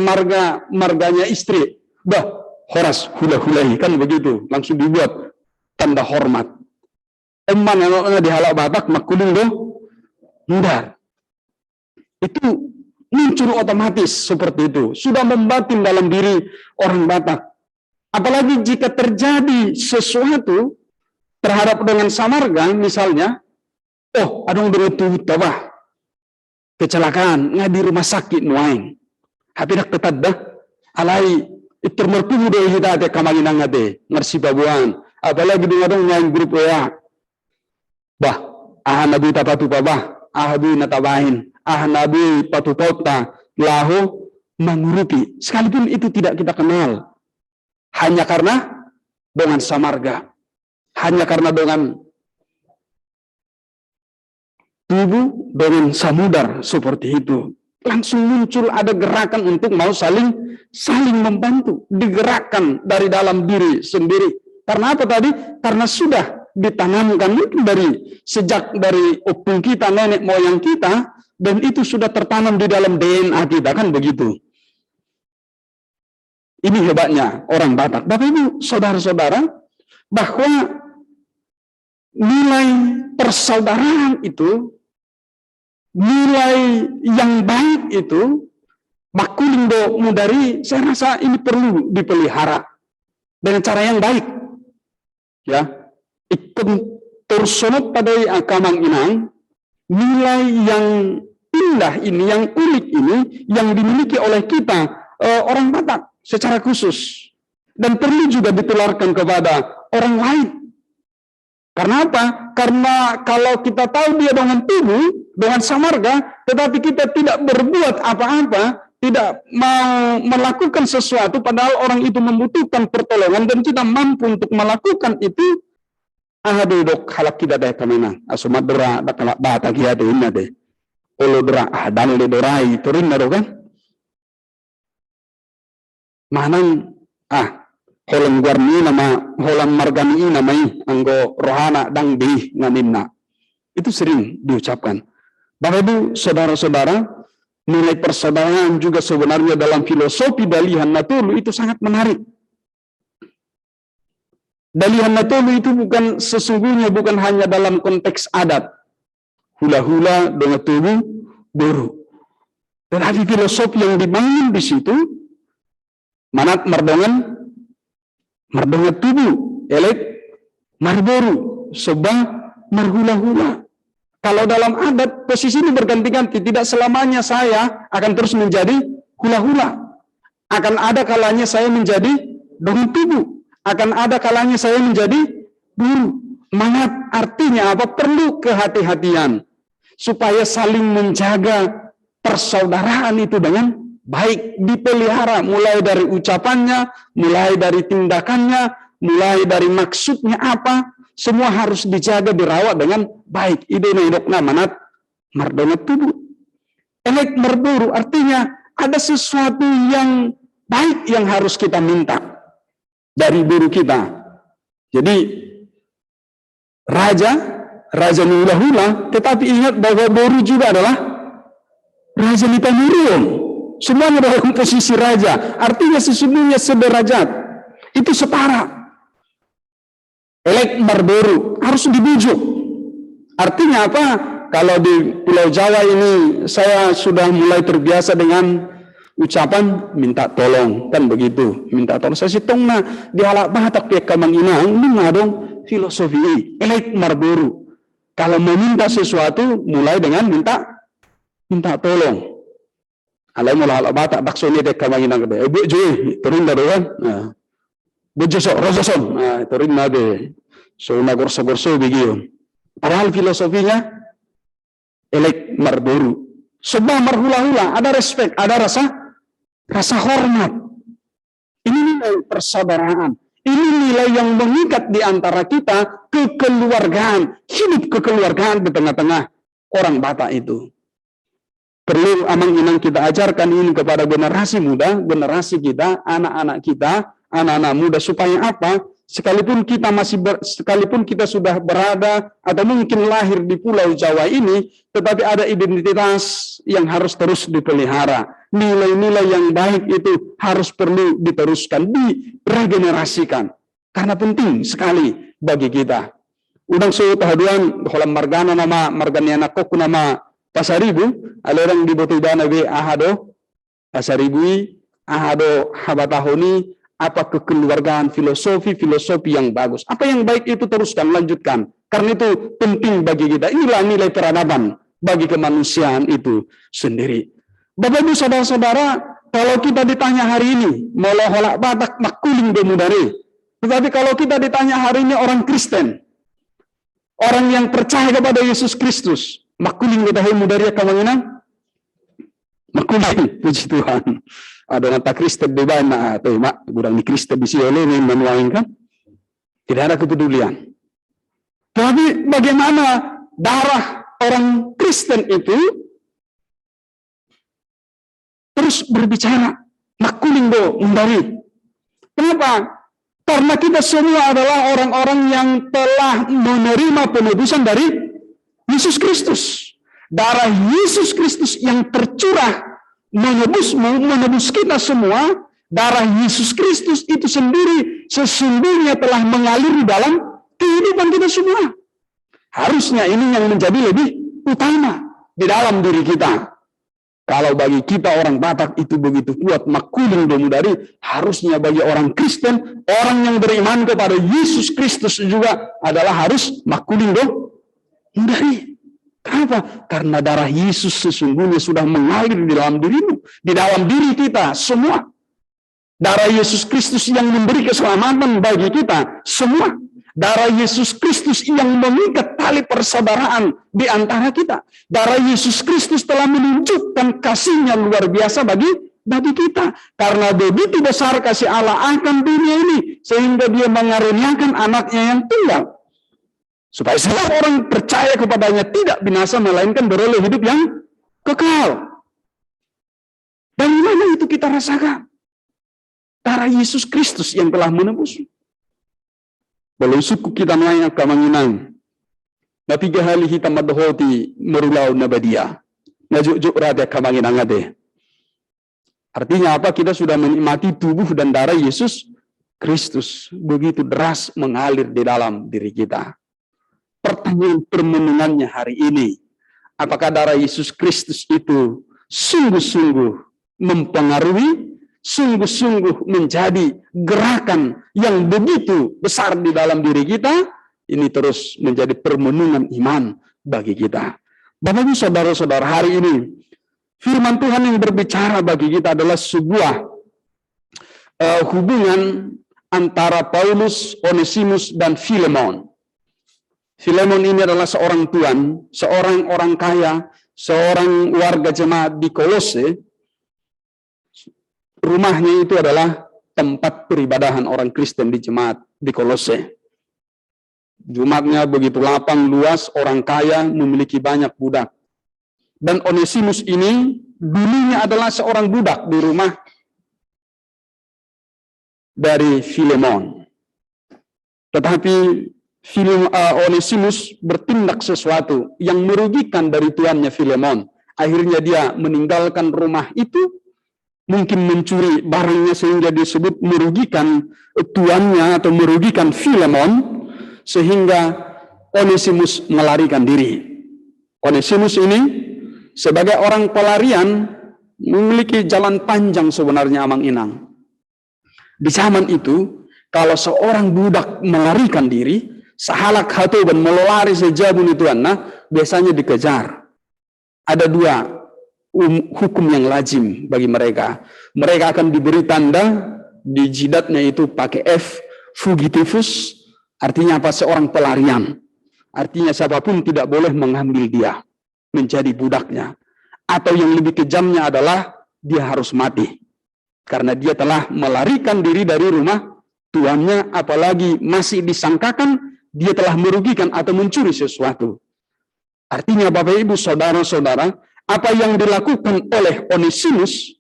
marganya istri, bah, horas hula-hulai, kan begitu, langsung dibuat tanda hormat. Eman yang di halak Batak makuling do mudar. Itu muncul otomatis seperti itu, sudah membatin dalam diri orang Batak. Apalagi jika terjadi sesuatu terhadap dengan samarga misalnya, oh adong dengan tubuh tabah kecelakaan nga di rumah sakit nuain hapi nak tetad dah alai itur mertubu do hita te kamanginang ate ngarsi babuan apalagi di adong ngain grup ya bah nabi tapatu pabah nabi natabahin nabi patutota laho mengurupi sekalipun itu tidak kita kenal hanya karena dengan samarga, hanya karena dengan tubuh dengan samudar seperti itu, langsung muncul ada gerakan untuk mau saling membantu, digerakkan dari dalam diri sendiri. Karena apa tadi? Karena sudah ditanamkan itu sejak dari opung kita, nenek moyang kita, dan itu sudah tertanam di dalam DNA kita, kan begitu. Ini hebatnya orang Batak. Bapak Ibu, saudara-saudara, bahwa nilai persaudaraan itu, nilai yang baik itu, makulindo mudari, saya rasa ini perlu dipelihara dengan cara yang baik. Ya, ikut tersunut pada akamang inang, nilai yang indah ini, yang unik ini, yang dimiliki oleh kita orang Batak secara khusus dan perlu juga ditularkan kepada orang lain. Karena apa? Karena kalau kita tahu dia dengan tubuh, dengan samarga, tetapi kita tidak berbuat apa-apa, tidak mau melakukan sesuatu, padahal orang itu membutuhkan pertolongan dan kita mampu untuk melakukan itu, dok halak kita deh kamena, asumat dora, dakalak bata kia deh inna deh, olo dora, dan le dorai, turin na kan? Manang holang guarni nama holang margani namai anggo rohana dang di nganinna. Itu sering diucapkan. Bapak Ibu, saudara-saudara, nilai persaudaraan juga sebenarnya dalam filosofi Dalihan Natolu itu sangat menarik. Dalihan Natolu itu sesungguhnya bukan hanya dalam konteks adat. Hula-hula dengan tubuh boru. Tetapi filosofi yang dibangun di situ manat mardongan tubuh elek marboru sebab marhula-hula. Kalau dalam adat posisi ini berganti-ganti, tidak selamanya saya akan terus menjadi hula-hula. Akan ada kalanya saya menjadi dengan tubuh, akan ada kalanya saya menjadi buru. Manat artinya apa? Perlu kehati-hatian supaya saling menjaga persaudaraan itu dengan baik, dipelihara mulai dari ucapannya, mulai dari tindakannya, mulai dari maksudnya apa, semua harus dijaga, dirawat dengan baik. Ide nidokna manat mardona tubuh. Elek merburu artinya ada sesuatu yang baik yang harus kita minta dari guru kita. Jadi raja hula-hula, tetapi ingat bahwa boru juga adalah raja Lipanurium. Semuanya dalam posisi raja. Artinya sesungguhnya sederajat. Itu setara. Elek marboru. Harus dibujuk. Artinya apa? Kalau di Pulau Jawa ini saya sudah mulai terbiasa dengan ucapan minta tolong. Kan begitu. Minta tolong. Saya sitongna di halak batak pihak kamanginang. Ini dong filosofi. Elek marboru. Kalau meminta sesuatu mulai dengan minta tolong. Alay mo lahat bata bakso ni dek kamay nang gabi. Bu joy, turin na doon. Bujoso, rososon. Turin na de. So nagorso-gorso bigiyon. Padahal filosofinya elek marboru. Sebab marhula-hula ada respect, ada rasa hormat. Ini nilai persaudaraan. Ini nilai yang mengikat di antara kita, kekeluargaan, hidup kekeluargaan di tengah-tengah orang Batak itu. Perlu amang inang kita ajarkan ini kepada generasi muda, generasi kita, anak-anak kita, anak-anak muda supaya apa? Sekalipun kita sudah berada atau mungkin lahir di Pulau Jawa ini, tetapi ada identitas yang harus terus dipelihara. Nilai-nilai yang baik itu harus perlu diteruskan, diregenerasikan. Karena penting sekali bagi kita. Udang suhu tahaduan, holam margana nama, marganiana koku nama, Pasaribu, alerang di Botidana be ahado, pasaribui, ahado habatahoni, apa kekeluargaan, filosofi yang bagus. Apa yang baik itu teruskan, lanjutkan. Karena itu penting bagi kita. Inilah nilai peradaban bagi kemanusiaan itu sendiri. Bapak Ibu saudara-saudara, kalau kita ditanya hari ini, molo holak batak makuling demudari. Tetapi kalau kita ditanya hari ini orang Kristen, orang yang percaya kepada Yesus Kristus, makuling kita mudari kamanginan? Makuling, puji Tuhan. Ada nata Kristen di mana atau mak kurang di Kristen di sini menuangkan? Tidak ada kepedulian. Tapi bagaimana darah orang Kristen itu terus berbicara makuling do mundari. Kenapa? Karena kita semua adalah orang-orang yang telah menerima penebusan dari Yesus Kristus. Darah Yesus Kristus yang tercurah menebus kita semua. Darah Yesus Kristus itu sendiri sesungguhnya telah mengalir di dalam kehidupan kita semua. Harusnya ini yang menjadi lebih utama di dalam diri kita. Kalau bagi kita orang Batak itu begitu kuat makuling domudari, harusnya bagi orang Kristen, orang yang beriman kepada Yesus Kristus juga adalah harus makuling domudari. Kenapa? Karena darah Yesus sesungguhnya sudah mengalir di dalam dirimu, di dalam diri kita semua. Darah Yesus Kristus yang memberi keselamatan bagi kita semua. Darah Yesus Kristus yang mengikat tali persaudaraan di antara kita. Darah Yesus Kristus telah menunjukkan kasih-Nya luar biasa bagi kita. Karena begitu besar kasih Allah akan dunia ini, sehingga Dia mengaruniakan anaknya yang tunggal. Supaya semua orang percaya kepadanya tidak binasa, melainkan beroleh hidup yang kekal. Dari mana itu kita rasakan? Darah Yesus Kristus yang telah menebus. Walau suku kita naik kamanginan, na 3 hari hitam madohoti merulau na badia, na juk rada kamanginan ngade. Artinya apa? Kita sudah menikmati tubuh dan darah Yesus Kristus begitu deras mengalir di dalam diri kita. Pertanyaan permenungannya hari ini, apakah darah Yesus Kristus itu sungguh-sungguh mempengaruhi, sungguh-sungguh menjadi gerakan yang begitu besar di dalam diri kita? Ini terus menjadi permenungan iman bagi kita. Bapak Ibu saudara-saudara, hari ini firman Tuhan yang berbicara bagi kita adalah sebuah hubungan antara Paulus, Onesimus, dan Filemon. Filemon ini adalah seorang tuan, seorang orang kaya, seorang warga jemaat di Kolose. Rumahnya itu adalah tempat peribadahan orang Kristen di jemaat di Kolose. Jemaatnya begitu lapang, luas, orang kaya, memiliki banyak budak. Dan Onesimus ini dulunya adalah seorang budak di rumah dari Filemon. Tetapi Onesimus bertindak sesuatu yang merugikan dari tuannya Filemon. Akhirnya dia meninggalkan rumah itu, mungkin mencuri barangnya sehingga disebut merugikan tuannya atau merugikan Filemon, sehingga Onesimus melarikan diri. Onesimus ini sebagai orang pelarian memiliki jalan panjang sebenarnya amang inang. Di zaman itu, kalau seorang budak melarikan diri, sahalak hatu dan melolari sejabun itu biasanya dikejar. Ada 2 hukum yang lazim bagi mereka. Mereka akan diberi tanda di jidatnya itu pakai F, fugitivus, artinya apa? Seorang pelarian. Artinya siapapun tidak boleh mengambil dia menjadi budaknya. Atau yang lebih kejamnya adalah dia harus mati. Karena dia telah melarikan diri dari rumah tuannya, apalagi masih disangkakan dia telah merugikan atau mencuri sesuatu. Artinya Bapak Ibu saudara-saudara, apa yang dilakukan oleh Onesimus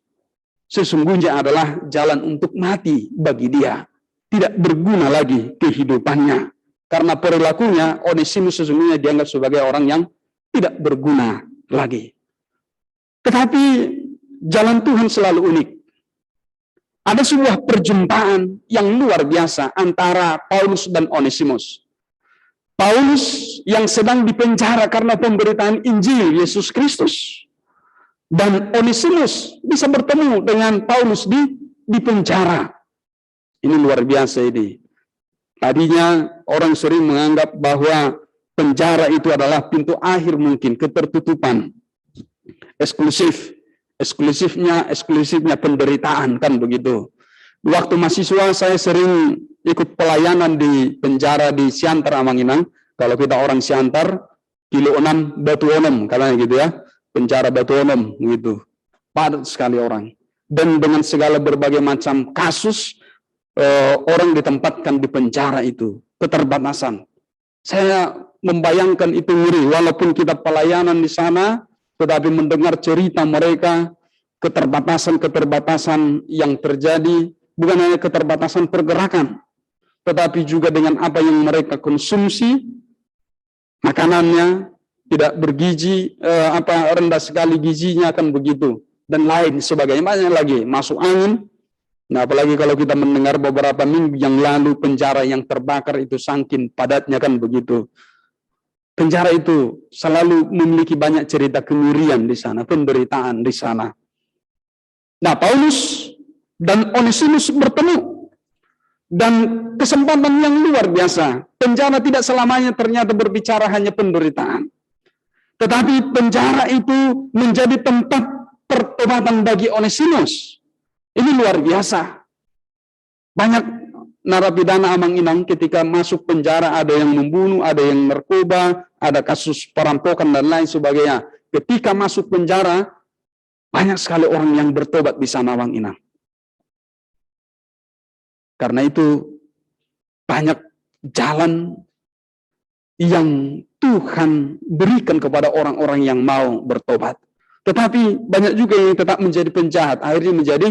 sesungguhnya adalah jalan untuk mati bagi dia. Tidak berguna lagi kehidupannya. Karena perilakunya Onesimus sesungguhnya dianggap sebagai orang yang tidak berguna lagi. Tetapi jalan Tuhan selalu unik. Ada sebuah perjumpaan yang luar biasa antara Paulus dan Onesimus. Paulus yang sedang dipenjara karena pemberitaan Injil Yesus Kristus. Dan Onesimus bisa bertemu dengan Paulus di penjara. Ini luar biasa ini. Tadinya orang sering menganggap bahwa penjara itu adalah pintu akhir mungkin, ketertutupan, eksklusifnya penderitaan, kan begitu. Waktu mahasiswa saya sering ikut pelayanan di penjara di Siantar Amanginang. Kalau kita orang Siantar, Kilo 6 Batu Onom, katanya gitu ya, penjara Batu Onom gitu. Padat sekali orang. Dan dengan segala berbagai macam kasus, orang ditempatkan di penjara itu, keterbatasan. Saya membayangkan itu ngeri, walaupun kita pelayanan di sana, tetapi mendengar cerita mereka, keterbatasan-keterbatasan yang terjadi, bukan hanya keterbatasan pergerakan, tetapi juga dengan apa yang mereka konsumsi, makanannya tidak bergizi, rendah sekali gizinya, kan begitu, dan lain sebagainya, banyak lagi, masuk angin. Nah, apalagi kalau kita mendengar beberapa minggu yang lalu penjara yang terbakar itu saking padatnya, kan begitu. Penjara itu selalu memiliki banyak cerita kengerian di sana, penderitaan di sana. Nah, Paulus dan Onesimus bertemu, dan kesempatan yang luar biasa. Penjara tidak selamanya ternyata berbicara hanya penderitaan, tetapi penjara itu menjadi tempat pertobatan bagi Onesimus. Ini luar biasa. Banyak narapidana Amanginang ketika masuk penjara, ada yang membunuh, ada yang narkoba, ada kasus perampokan dan lain sebagainya. Ketika masuk penjara, banyak sekali orang yang bertobat di sana, Amanginang. Karena itu banyak jalan yang Tuhan berikan kepada orang-orang yang mau bertobat. Tetapi banyak juga yang tetap menjadi penjahat, akhirnya menjadi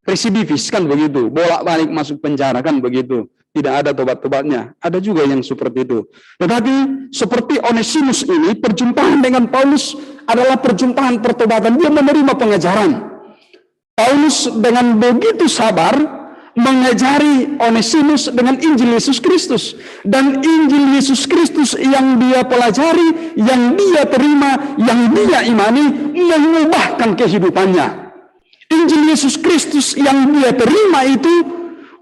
residivis, kan begitu, bolak-balik masuk penjara, kan begitu, tidak ada tobat-tobatnya. Ada juga yang seperti itu. Tetapi seperti Onesimus ini, perjumpaan dengan Paulus adalah perjumpaan pertobatan. Dia menerima pengajaran. Paulus dengan begitu sabar mengajari Onesimus dengan Injil Yesus Kristus, dan Injil Yesus Kristus yang dia pelajari, yang dia terima, yang dia imani, mengubahkan kehidupannya. Injil Yesus Kristus yang dia terima itu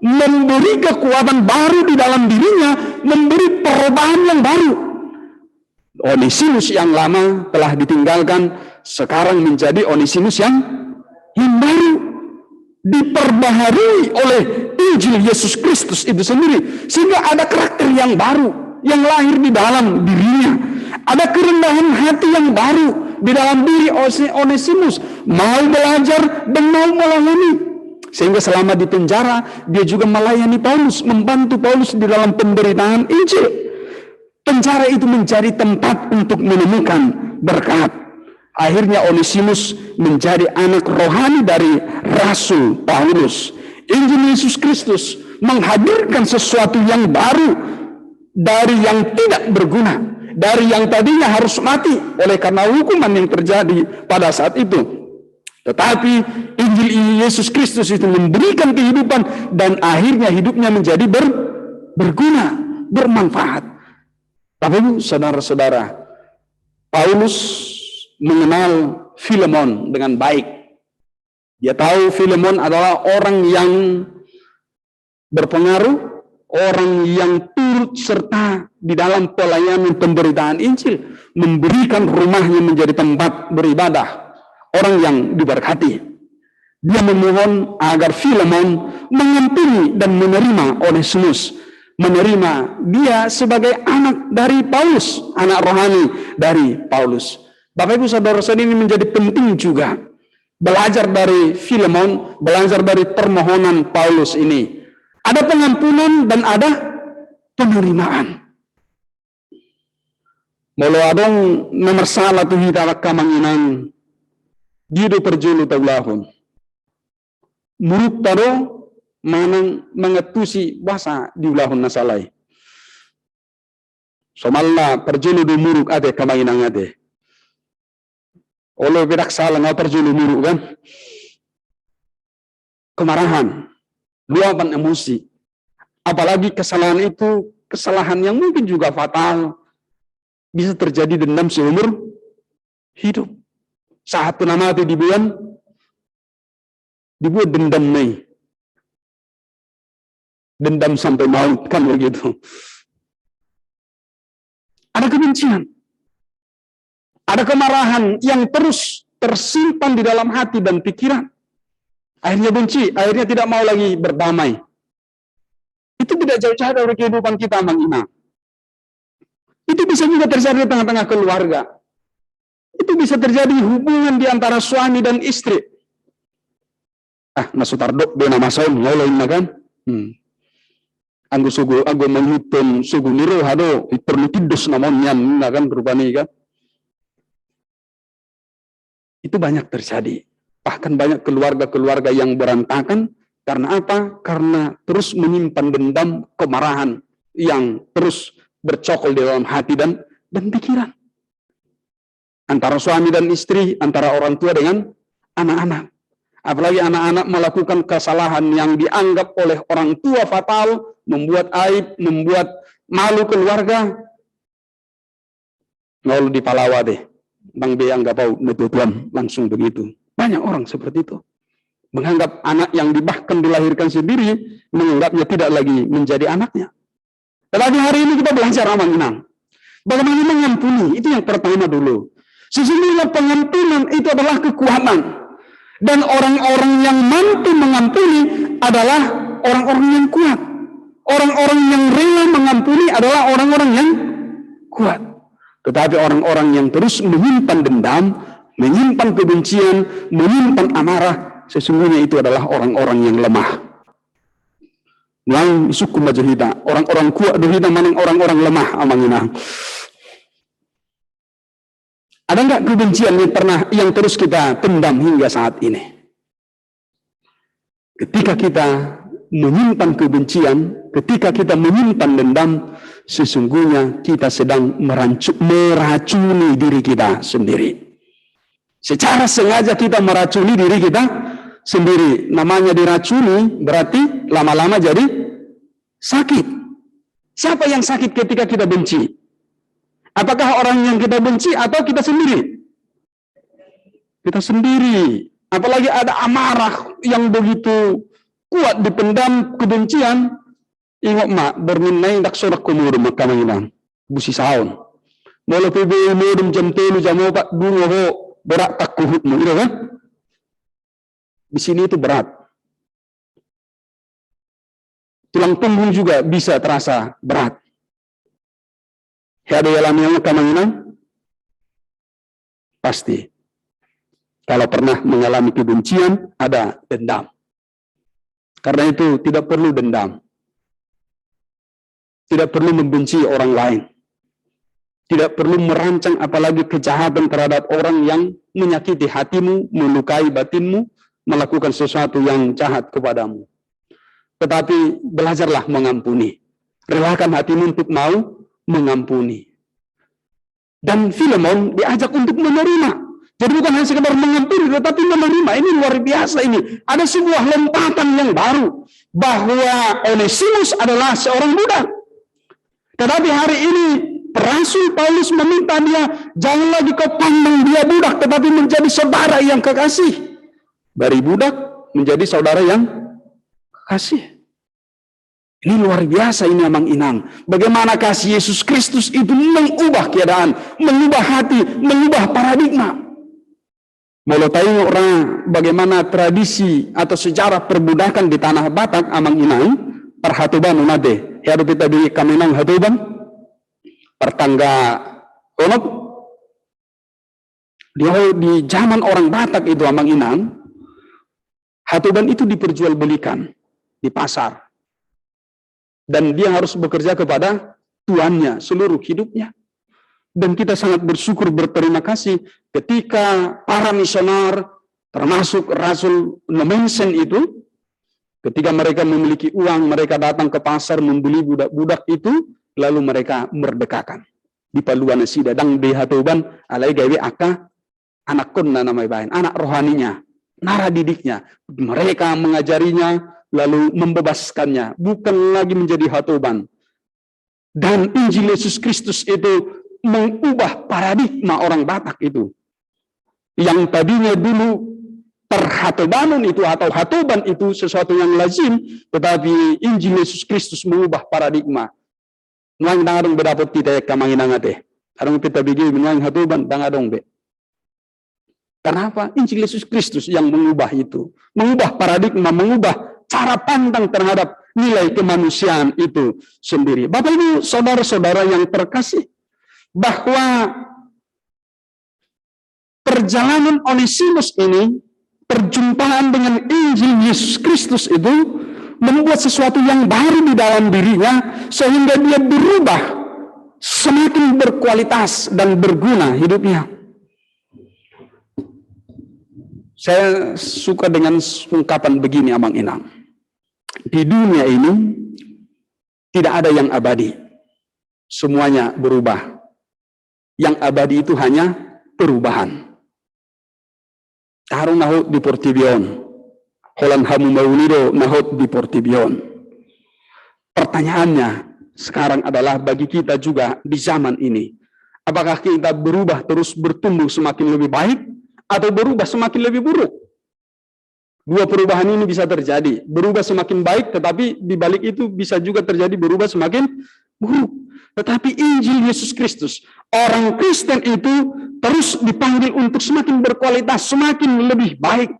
memberi kekuatan baru di dalam dirinya, memberi perubahan yang baru. Onesimus yang lama telah ditinggalkan, sekarang menjadi Onesimus yang baru, diperbaharui oleh Injil Yesus Kristus itu sendiri, sehingga ada karakter yang baru yang lahir di dalam dirinya. Ada kerendahan hati yang baru di dalam diri Onesimus, mau belajar dan mau melayani. Sehingga selama di penjara, dia juga melayani Paulus, membantu Paulus di dalam pemberitaan Injil. Penjara itu menjadi tempat untuk menemukan berkat. Akhirnya Onesimus menjadi anak rohani dari Rasul Paulus. Injil Yesus Kristus menghadirkan sesuatu yang baru dari yang tidak berguna, dari yang tadinya harus mati oleh karena hukuman yang terjadi pada saat itu. Tetapi Injil Yesus Kristus itu memberikan kehidupan, dan akhirnya hidupnya menjadi berguna, bermanfaat. Bapak Ibu, saudara-saudara, Paulus mengenal Filemon dengan baik. Dia tahu Filemon adalah orang yang berpengaruh, orang yang turut serta di dalam pelayanan pemberitaan Injil, memberikan rumahnya menjadi tempat beribadah, orang yang diberkati. Dia memohon agar Filemon mengampuni dan menerima Onesimus, menerima dia sebagai anak dari Paulus, anak rohani dari Paulus. Bapak Ibu saudara-saudari, ini menjadi penting juga belajar dari Filemon, belajar dari permohonan Paulus ini. Ada pengampunan dan ada penerimaan. Molo adong nomor salah tu hita kamanginan dido perjulu taulahon. Muruk taro manang mengetusi bahasa diulahon nasalai. Somalna perjulu du muruk ade kamanginan ade. Olo bedak salah ngau perjulu muruk kan. Kemarahan, luapan emosi. Apalagi kesalahan itu kesalahan yang mungkin juga fatal. Bisa terjadi dendam seumur hidup. Saat nama itu dibuat dendam nih. dendam sampai maut, kan begitu. Ada kebencian, ada kemarahan yang terus tersimpan di dalam hati dan pikiran. Akhirnya benci, akhirnya tidak mau lagi berdamai. Itu tidak jauh-jauh dari kehidupan kita, Mang Ina. Itu bisa juga terjadi di tengah-tengah keluarga. Itu bisa terjadi hubungan di antara suami dan istri. Nasutardok bena masaun ngoloin kan? Anggo menghitung sugu niro hado perlu tidos namanya kan rupani kan? Itu banyak terjadi. Bahkan banyak keluarga-keluarga yang berantakan karena apa? Karena terus menyimpan dendam, kemarahan yang terus bercokol di dalam hati dan pikiran. Antara suami dan istri, antara orang tua dengan anak-anak. Apalagi anak-anak melakukan kesalahan yang dianggap oleh orang tua fatal, membuat aib, membuat malu keluarga. Ngol di Palawa deh. Bang B anggap Tuhan langsung begitu. Banyak orang seperti itu. Menganggap anak yang bahkan dilahirkan sendiri, menganggapnya tidak lagi menjadi anaknya. Tetapi hari ini kita belajar Mang Inang. Bagaimana mengampuni, itu yang pertama dulu. Sesungguhnya pengampunan itu adalah kekuatan. Dan orang-orang yang mampu mengampuni adalah orang-orang yang kuat. Orang-orang yang rela mengampuni adalah orang-orang yang kuat. Tetapi orang-orang yang terus menyimpan dendam, menyimpan kebencian, menyimpan amarah, sesungguhnya itu adalah orang-orang yang lemah. Yang suku majahita, orang-orang kuat dohita manang orang-orang lemah amangina. Ada enggak kebencian yang terus kita pendam hingga saat ini? Ketika kita menyimpan kebencian, ketika kita menyimpan dendam, sesungguhnya kita sedang meracuni diri kita sendiri. Secara sengaja kita meracuni diri kita sendiri. Namanya diracuni berarti lama-lama jadi sakit. Siapa yang sakit ketika kita benci? Apakah orang yang kita benci atau kita sendiri? Kita sendiri. Apalagi ada amarah yang begitu kuat dipendam kebencian. Ingat mak, berminai dak sorak kumur makamanginan. Busi saun. Mula pibi modum jam 3 jam 4 bungo ho berat tak kuhutmu, itu kan? Di sini itu berat. Tulang punggung juga bisa terasa berat. Ada yang alami kemanginan? Pasti. Kalau pernah mengalami kebencian, ada dendam. Karena itu tidak perlu dendam. Tidak perlu membenci orang lain. Tidak perlu merancang apalagi kejahatan terhadap orang yang menyakiti hatimu, melukai batinmu, melakukan sesuatu yang jahat kepadamu. Tetapi belajarlah mengampuni. Relakan hatimu untuk mau mengampuni. Dan Filemon diajak untuk menerima. Jadi bukan hanya sekedar mengampuni, tetapi menerima. Ini luar biasa ini. Ada sebuah lompatan yang baru. Bahwa Onesimus adalah seorang budak. Tetapi hari ini Rasul Paulus meminta dia, jangan lagi kau pandang dia budak, tetapi menjadi saudara yang kekasih. Dari budak menjadi saudara yang kekasih. Ini luar biasa ini Amang Inang. Bagaimana kasih Yesus Kristus itu mengubah keadaan, mengubah hati, mengubah paradigma. Mau tahu orang bagaimana tradisi atau sejarah perbudakan di tanah Batak Amang Inang, perhatuban unade. Hiadu kita di Kaminang hatuban, pertangga onok. Di zaman orang Batak itu Amang Inang, hatuban itu diperjualbelikan di pasar. Dan dia harus bekerja kepada tuannya seluruh hidupnya. Dan kita sangat bersyukur, berterima kasih ketika para misionar, termasuk Rasul Nomensen itu, ketika mereka memiliki uang, mereka datang ke pasar membeli budak-budak itu, lalu mereka merdekakan. Di paluan si dadang di hatuban, alai gawe aka, anak kunna namai bain, anak rohaninya, nara didiknya. Mereka mengajarinya, lalu membebaskannya, bukan lagi menjadi hatuban. Dan Injil Yesus Kristus itu mengubah paradigma orang Batak itu. Yang tadinya dulu perhatobanan itu atau hatoban itu sesuatu yang lazim, tetapi Injil Yesus Kristus mengubah paradigma. Nuang dangadong bedapot kita kamanginang ate. Adong kita bigi nuang hatoban dangadong be. Kenapa? Injil Yesus Kristus yang mengubah itu, mengubah paradigma, mengubah cara pandang terhadap nilai kemanusiaan itu sendiri. Bapak Ibu, saudara-saudara yang terkasih, bahwa perjalanan Onesimus ini, perjumpaan dengan Injil Yesus Kristus itu membuat sesuatu yang baru di dalam dirinya, sehingga dia berubah, semakin berkualitas dan berguna hidupnya. Saya suka dengan ungkapan begini, Abang Inang. Di dunia ini tidak ada yang abadi. Semuanya berubah. Yang abadi itu hanya perubahan. Tarung nahut di Portibion. Holan hamu maunido nahut di Portibion. Pertanyaannya sekarang adalah bagi kita juga di zaman ini. Apakah kita berubah terus bertumbuh semakin lebih baik atau berubah semakin lebih buruk? Dua perubahan ini bisa terjadi. Berubah semakin baik, tetapi di balik itu bisa juga terjadi berubah semakin buruk. Tetapi Injil Yesus Kristus, orang Kristen itu terus dipanggil untuk semakin berkualitas, semakin lebih baik.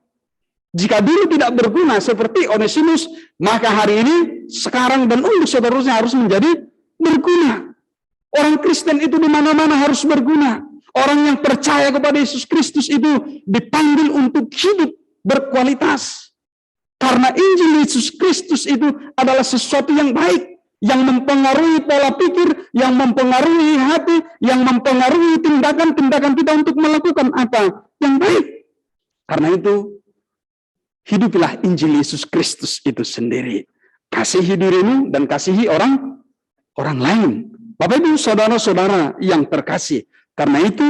Jika dulu tidak berguna seperti Onesimus, maka hari ini, sekarang dan untuk seterusnya harus menjadi berguna. Orang Kristen itu di mana-mana harus berguna. Orang yang percaya kepada Yesus Kristus itu dipanggil untuk hidup berkualitas. Karena Injil Yesus Kristus itu adalah sesuatu yang baik, yang mempengaruhi pola pikir, yang mempengaruhi hati, yang mempengaruhi tindakan-tindakan kita untuk melakukan apa yang baik. Karena itu, hidupilah Injil Yesus Kristus itu sendiri. Kasihi dirimu dan kasihi orang lain. Bapak Ibu, saudara-saudara yang terkasih. Karena itu,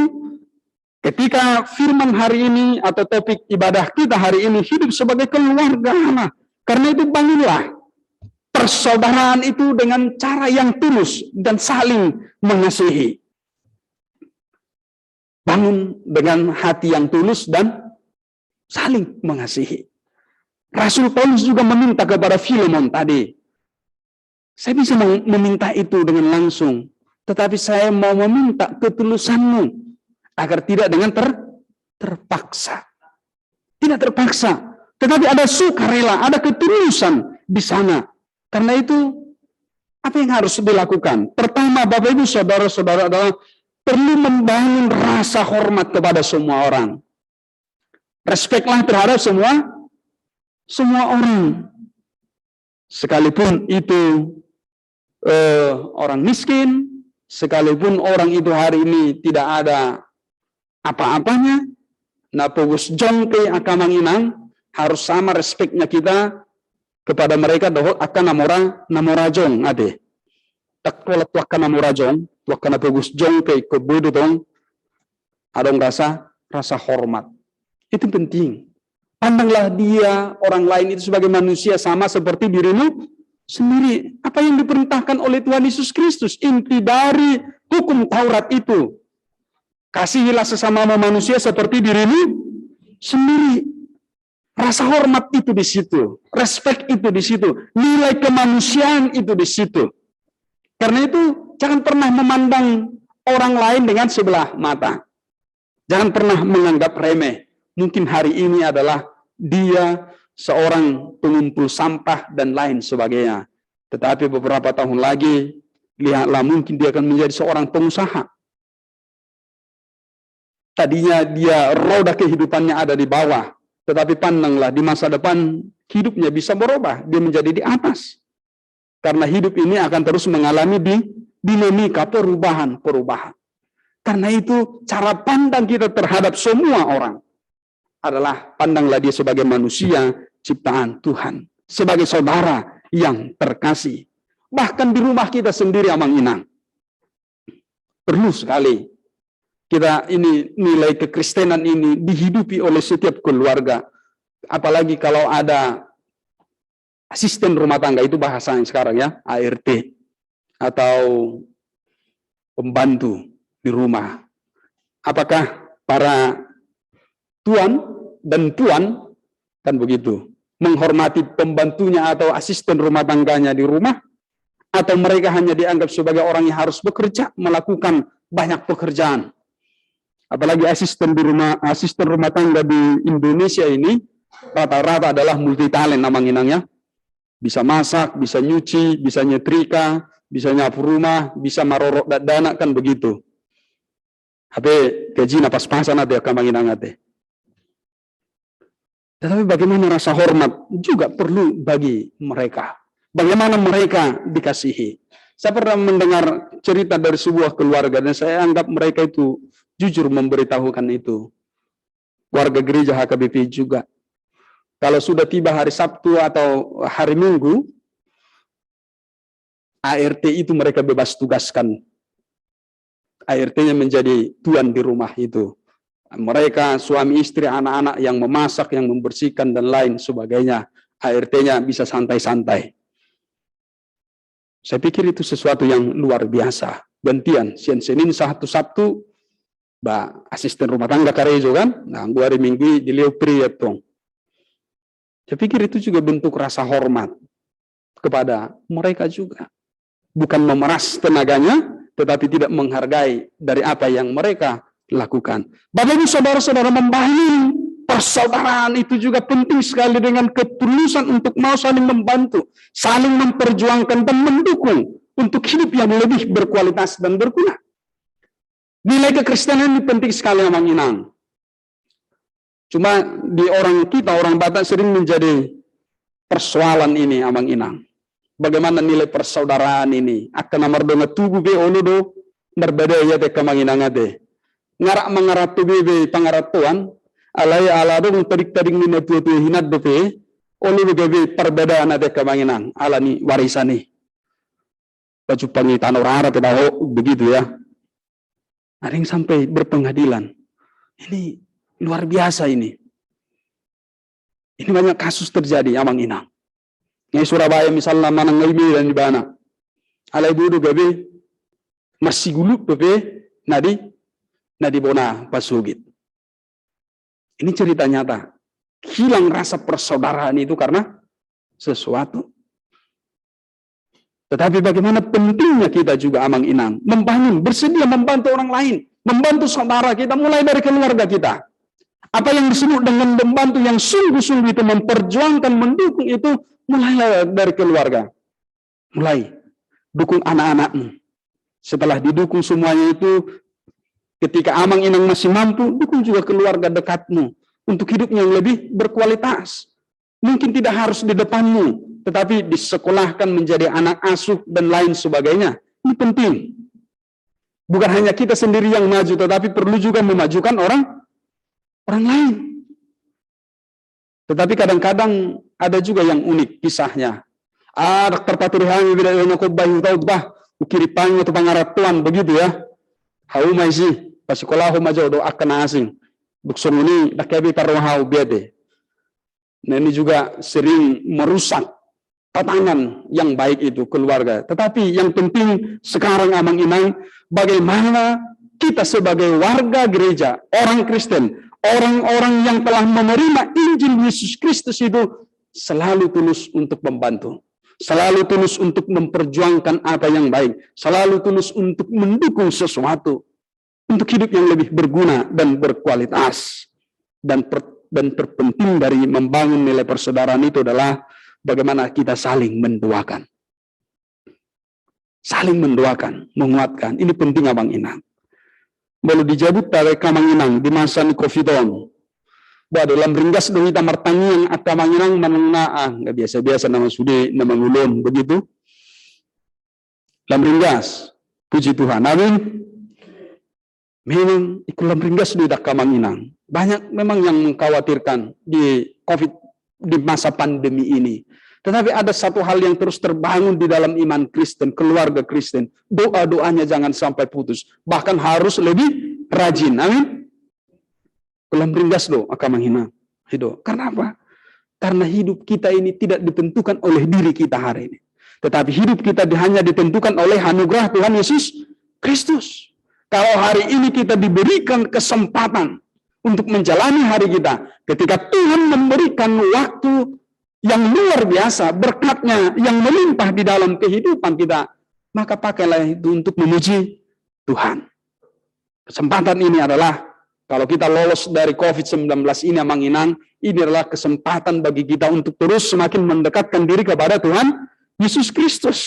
ketika firman hari ini atau topik ibadah kita hari ini hidup sebagai keluarga Allah. Karena itu bangunlah persaudaraan itu dengan cara yang tulus dan saling mengasihi. Bangun dengan hati yang tulus dan saling mengasihi. Rasul Paulus juga meminta kepada Filemon tadi. Saya bisa meminta itu dengan langsung, tetapi saya mau meminta ketulusanmu agar tidak dengan terpaksa. Tidak terpaksa, tetapi ada sukarela, ada ketulusan di sana. Karena itu, apa yang harus dilakukan? Pertama, Bapak Ibu saudara-saudara, adalah perlu membangun rasa hormat kepada semua orang. Respeklah terhadap semua orang. Sekalipun itu orang miskin, sekalipun orang itu hari ini tidak ada apa-apanya, napogus jongke akamanginang, harus sama respeknya kita kepada mereka dohot akan namorajong ade. Takwalat wakana namorajong, wakana pogus jongke kebodo dong, adong rasa hormat. Itu penting. Pandanglah dia, orang lain itu sebagai manusia sama seperti dirimu sendiri. Apa yang diperintahkan oleh Tuhan Yesus Kristus, inti dari hukum Taurat itu. Kasihilah sesama manusia seperti dirimu sendiri. Rasa hormat itu di situ, respek itu di situ, nilai kemanusiaan itu di situ. Karena itu jangan pernah memandang orang lain dengan sebelah mata. Jangan pernah menganggap remeh. Mungkin hari ini adalah dia seorang pengumpul sampah dan lain sebagainya. Tetapi beberapa tahun lagi, lihatlah mungkin dia akan menjadi seorang pengusaha. Tadinya dia roda kehidupannya ada di bawah. Tetapi pandanglah di masa depan hidupnya bisa berubah. Dia menjadi di atas. Karena hidup ini akan terus mengalami dinamika perubahan. Karena itu cara pandang kita terhadap semua orang adalah pandanglah dia sebagai manusia ciptaan Tuhan. Sebagai saudara yang terkasih. Bahkan di rumah kita sendiri, Amang Inang. Perlu sekali kita ini nilai kekristenan ini dihidupi oleh setiap keluarga. Apalagi kalau ada asisten rumah tangga, itu bahasanya sekarang ya, ART. Atau pembantu di rumah. Apakah para tuan dan puan Kan begitu. Menghormati pembantunya atau asisten rumah tangganya di rumah, atau mereka hanya dianggap sebagai orang yang harus bekerja, melakukan banyak pekerjaan. Apalagi asisten rumah tangga di Indonesia ini rata-rata adalah multi talent namang inangnya. Bisa masak, bisa nyuci, bisa nyetrika, bisa nyapu rumah, bisa marorok dana, kan begitu. Tapi gaji pas-pasan ada kamang inang ate. Tetapi bagaimana rasa hormat juga perlu bagi mereka. Bagaimana mereka dikasihi. Saya pernah mendengar cerita dari sebuah keluarga dan saya anggap mereka itu jujur memberitahukan itu. Warga gereja HKBP juga. Kalau sudah tiba hari Sabtu atau hari Minggu, ART itu mereka bebas tugaskan. ART-nya menjadi tuan di rumah itu. Mereka suami istri, anak-anak yang memasak, yang membersihkan dan lain sebagainya. ART-nya bisa santai-santai. Saya pikir itu sesuatu yang luar biasa. Gantian, Senin Sabtu, asisten rumah tangga karejo kan, nah hari Minggu dileu priyetong. Saya pikir itu juga bentuk rasa hormat kepada mereka juga. Bukan memeras tenaganya, tetapi tidak menghargai dari apa yang mereka lakukan. Bapak Ibu saudara-saudara, membangun persaudaraan itu juga penting sekali dengan ketulusan untuk mau saling membantu, saling memperjuangkan dan mendukung untuk hidup yang lebih berkualitas dan berguna. Nilai kekristenan ini penting sekali Amang Inang. Cuma di orang Batak sering menjadi persoalan ini Amang Inang. Bagaimana nilai persaudaraan ini? Akan nomor dona tubuh be oludo berbeda ya te Amang Inang ade. Ngarak mengarat tubuh be pangarat tuan, alai alado tarik-tarik ni tu hinat be olu be perbedaan ade Amang Inang. Alani warisani. Baju pangitan orang tidak begitu ya. Ada yang sampai berpengadilan. Ini luar biasa ini. Ini banyak kasus terjadi, Amang Inang. Ngai Surabaya misalnya mana ngai dan di mana. Alai budu gabe masih guluk bebe nadi bona pasugit. Ini cerita nyata. Hilang rasa persaudaraan itu karena sesuatu. Tetapi bagaimana pentingnya kita juga Amang Inang membangun, bersedia membantu orang lain, membantu saudara kita mulai dari keluarga kita. Apa yang disebut dengan membantu yang sungguh-sungguh itu memperjuangkan, mendukung itu mulai dari keluarga. Mulai dukung anak-anakmu. Setelah didukung semuanya itu, ketika Amang Inang masih mampu, dukung juga keluarga dekatmu untuk hidup yang lebih berkualitas. Mungkin tidak harus di depanmu, tetapi disekolahkan menjadi anak asuh dan lain sebagainya. Ini penting. Bukan hanya kita sendiri yang maju, tetapi perlu juga memajukan orang lain. Tetapi kadang-kadang ada juga yang unik kisahnya. Dokter Paturihangi bila yana ko bayu tau bah ukiri pango to pangaratuan begitu ya. Haumai sih pasikolah majo do akan asing. Bukson ini dakabi taruhau biade. Nah ini juga sering merusak tatanan yang baik itu keluarga. Tetapi yang penting sekarang Amang Inang, bagaimana kita sebagai warga gereja, orang Kristen, orang-orang yang telah menerima Injil Yesus Kristus itu selalu tulus untuk membantu. Selalu tulus untuk memperjuangkan apa yang baik. Selalu tulus untuk mendukung sesuatu. Untuk hidup yang lebih berguna dan berkualitas. Dan terpenting dari membangun nilai persaudaraan itu adalah bagaimana kita saling mendoakan. Saling mendoakan, menguatkan. Ini penting Abang Inang. Baru dijabut dari Kamang Inang di masa ni Covid-19. Dalam ringgas dong kita martangi yang Kamang Inang menengah, nggak biasa-biasa nama sude, nama ngulon, begitu. Dalam ringgas, puji Tuhan, amin. Memang ikulam ringgas di Kamang Inang. Banyak memang yang mengkhawatirkan di COVID, di masa pandemi ini. Tetapi ada satu hal yang terus terbangun di dalam iman Kristen, keluarga Kristen. Doa-doanya jangan sampai putus. Bahkan harus lebih rajin. Amin. Kulam ringgas do, akamang hina. Karena apa? Karena hidup kita ini tidak ditentukan oleh diri kita hari ini. Tetapi hidup kita hanya ditentukan oleh anugerah Tuhan Yesus Kristus. Kalau hari ini kita diberikan kesempatan untuk menjalani hari kita. Ketika Tuhan memberikan waktu yang luar biasa, berkatnya yang melimpah di dalam kehidupan kita, maka pakailah itu untuk memuji Tuhan. Kesempatan ini adalah, kalau kita lolos dari COVID-19 ini, Amang Inang, ini adalah kesempatan bagi kita untuk terus semakin mendekatkan diri kepada Tuhan Yesus Kristus.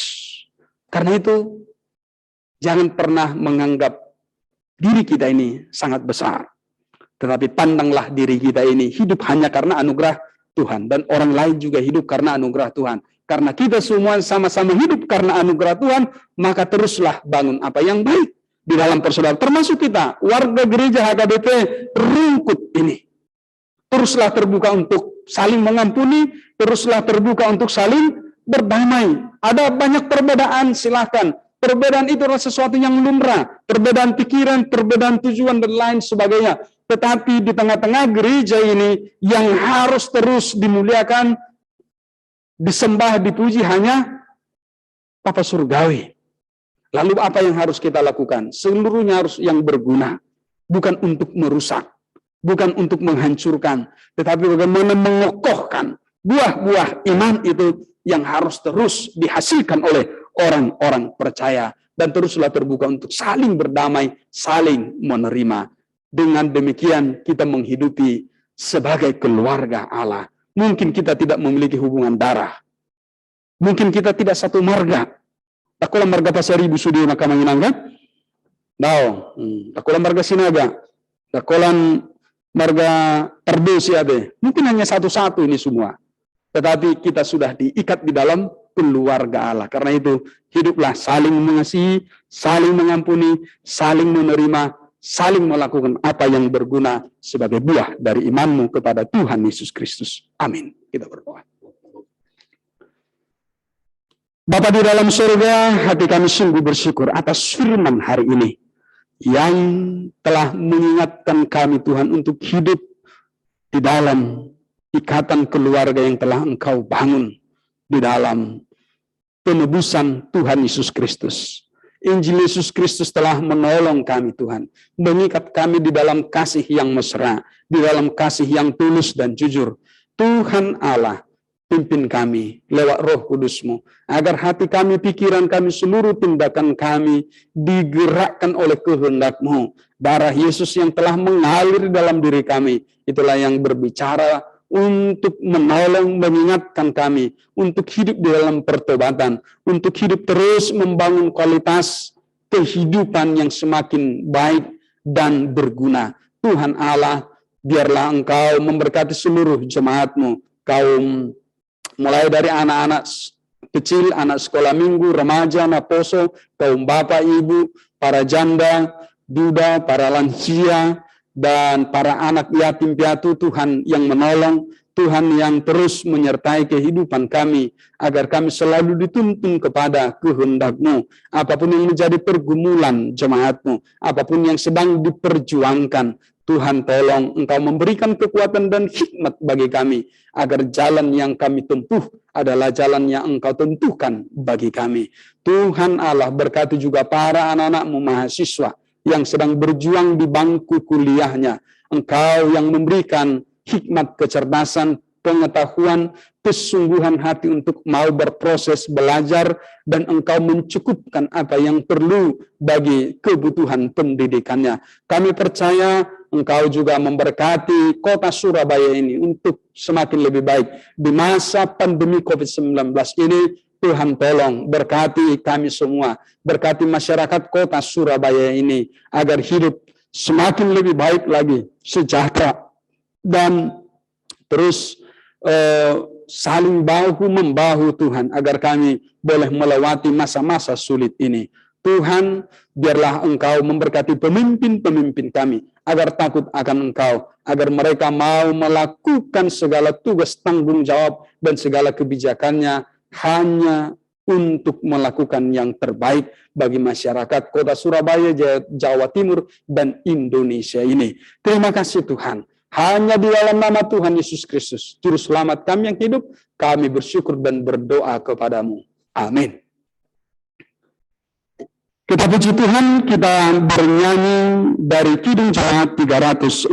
Karena itu, jangan pernah menganggap diri kita ini sangat besar. Tetapi pandanglah diri kita ini hidup hanya karena anugerah Tuhan. Dan orang lain juga hidup karena anugerah Tuhan. Karena kita semua sama-sama hidup karena anugerah Tuhan, maka teruslah bangun apa yang baik di dalam persaudaraan. Termasuk kita, warga gereja HKBP Rungkut ini. Teruslah terbuka untuk saling mengampuni, teruslah terbuka untuk saling berdamai. Ada banyak perbedaan, silakan. Perbedaan itu adalah sesuatu yang lumrah. Perbedaan pikiran, perbedaan tujuan, dan lain sebagainya. Tetapi di tengah-tengah gereja ini yang harus terus dimuliakan, disembah, dipuji hanya Bapa Surgawi. Lalu apa yang harus kita lakukan? Seluruhnya harus yang berguna. Bukan untuk merusak. Bukan untuk menghancurkan. Tetapi bagaimana mengokohkan buah-buah iman itu yang harus terus dihasilkan oleh orang-orang percaya. Dan teruslah terbuka untuk saling berdamai, saling menerima. Dengan demikian kita menghidupi sebagai keluarga Allah. Mungkin kita tidak memiliki hubungan darah. Mungkin kita tidak satu marga. Takulah marga Pasaribu Sudio Nakamanginang kan? Takulah marga Sinaga. Takulah marga Terdosi Abe. Mungkin hanya satu-satu ini semua. Tetapi kita sudah diikat di dalam keluarga Allah. Karena itu hiduplah saling mengasihi, saling mengampuni, saling menerima, saling melakukan apa yang berguna sebagai buah dari imanmu kepada Tuhan Yesus Kristus. Amin. Kita berdoa. Bapa di dalam surga, hati kami sungguh bersyukur atas firman hari ini yang telah mengingatkan kami Tuhan untuk hidup di dalam ikatan keluarga yang telah Engkau bangun di dalam penebusan Tuhan Yesus Kristus. Injil Yesus Kristus telah menolong kami Tuhan, mengikat kami di dalam kasih yang mesra, di dalam kasih yang tulus dan jujur. Tuhan Allah, pimpin kami lewat Roh Kudus-Mu, agar hati kami, pikiran kami, seluruh tindakan kami digerakkan oleh kehendak-Mu. Darah Yesus yang telah mengalir dalam diri kami, itulah yang berbicara untuk menolong, mengingatkan kami, untuk hidup di dalam pertobatan, untuk hidup terus membangun kualitas kehidupan yang semakin baik dan berguna. Tuhan Allah, biarlah Engkau memberkati seluruh jemaat-Mu, kaum mulai dari anak-anak kecil, anak sekolah minggu, remaja, naposo, kaum bapak, ibu, para janda, duda, para lansia, dan para anak yatim piatu. Tuhan yang menolong, Tuhan yang terus menyertai kehidupan kami, agar kami selalu dituntun kepada kehendak-Mu. Apapun yang menjadi pergumulan jemaat-Mu, apapun yang sedang diperjuangkan, Tuhan tolong Engkau memberikan kekuatan dan hikmat bagi kami, agar jalan yang kami tempuh adalah jalan yang Engkau tentukan bagi kami. Tuhan Allah, berkati juga para anak-anak-Mu mahasiswa yang sedang berjuang di bangku kuliahnya. Engkau yang memberikan hikmat, kecerdasan, pengetahuan, kesungguhan hati untuk mau berproses belajar, dan Engkau mencukupkan apa yang perlu bagi kebutuhan pendidikannya. Kami percaya Engkau juga memberkati kota Surabaya ini untuk semakin lebih baik di masa pandemi COVID-19 ini. Tuhan tolong berkati kami semua, berkati masyarakat kota Surabaya ini, agar hidup semakin lebih baik lagi, sejahtera, dan terus saling bahu-membahu Tuhan, agar kami boleh melewati masa-masa sulit ini. Tuhan, biarlah Engkau memberkati pemimpin-pemimpin kami, agar takut akan Engkau, agar mereka mau melakukan segala tugas tanggung jawab dan segala kebijakannya hanya untuk melakukan yang terbaik bagi masyarakat kota Surabaya, Jawa Timur, dan Indonesia ini. Terima kasih Tuhan. Hanya di dalam nama Tuhan Yesus Kristus, Juru Selamat kami yang hidup, kami bersyukur dan berdoa kepadamu. Amin. Kita puji Tuhan, kita bernyanyi dari Kidung Jemaat 318.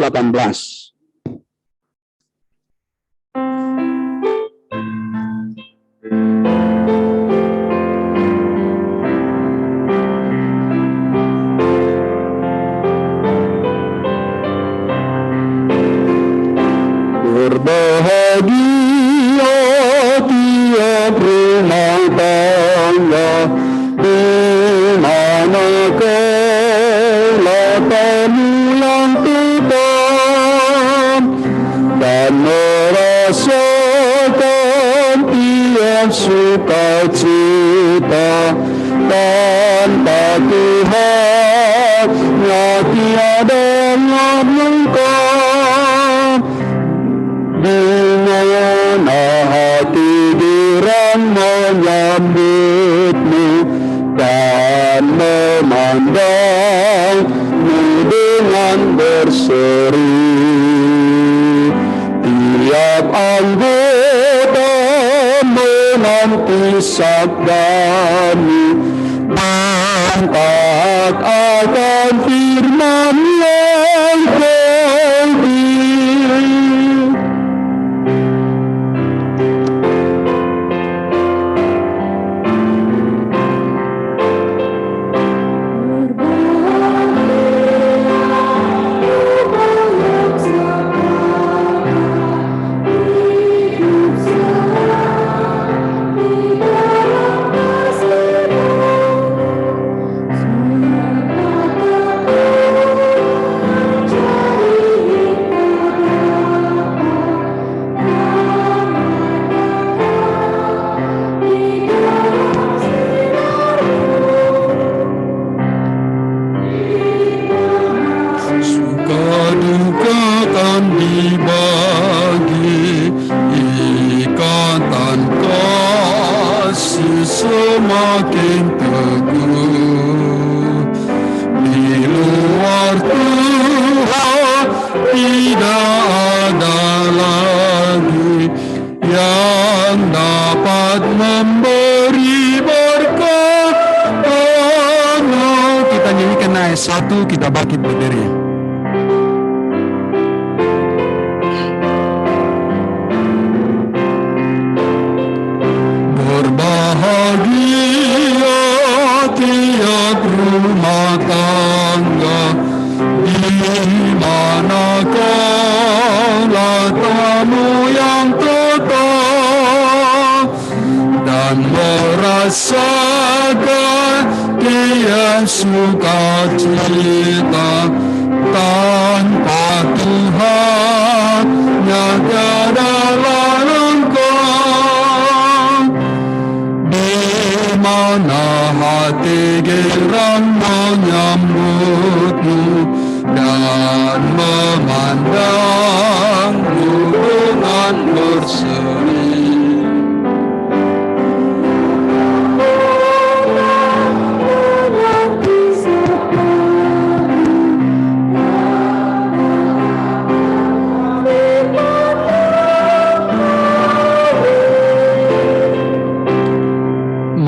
Berbahagia tiap rumah tangga di mana kelihatan yang tetap dan merasakan tiap sukacita tanpa Tuhannya tiada yang lengkap. Dengan hati girang menyambutmu dan memandangmu dengan berseri. Tiap anggota menanti sabdamu dan taat akan firman yang teguh. Semakin teguh di luar Tuhan tidak ada lagi yang dapat memberi berkat. Kita nyanyikan ayat 1, kita bangkit berdiri. Berbahagia tiap rumah tangga di mana tamu yang tetap dan merasakan dia sukacita tanpa Tuhan yang tiada lengkap. Mana hati girang menyambutmu dan memandangmu dengan berseri.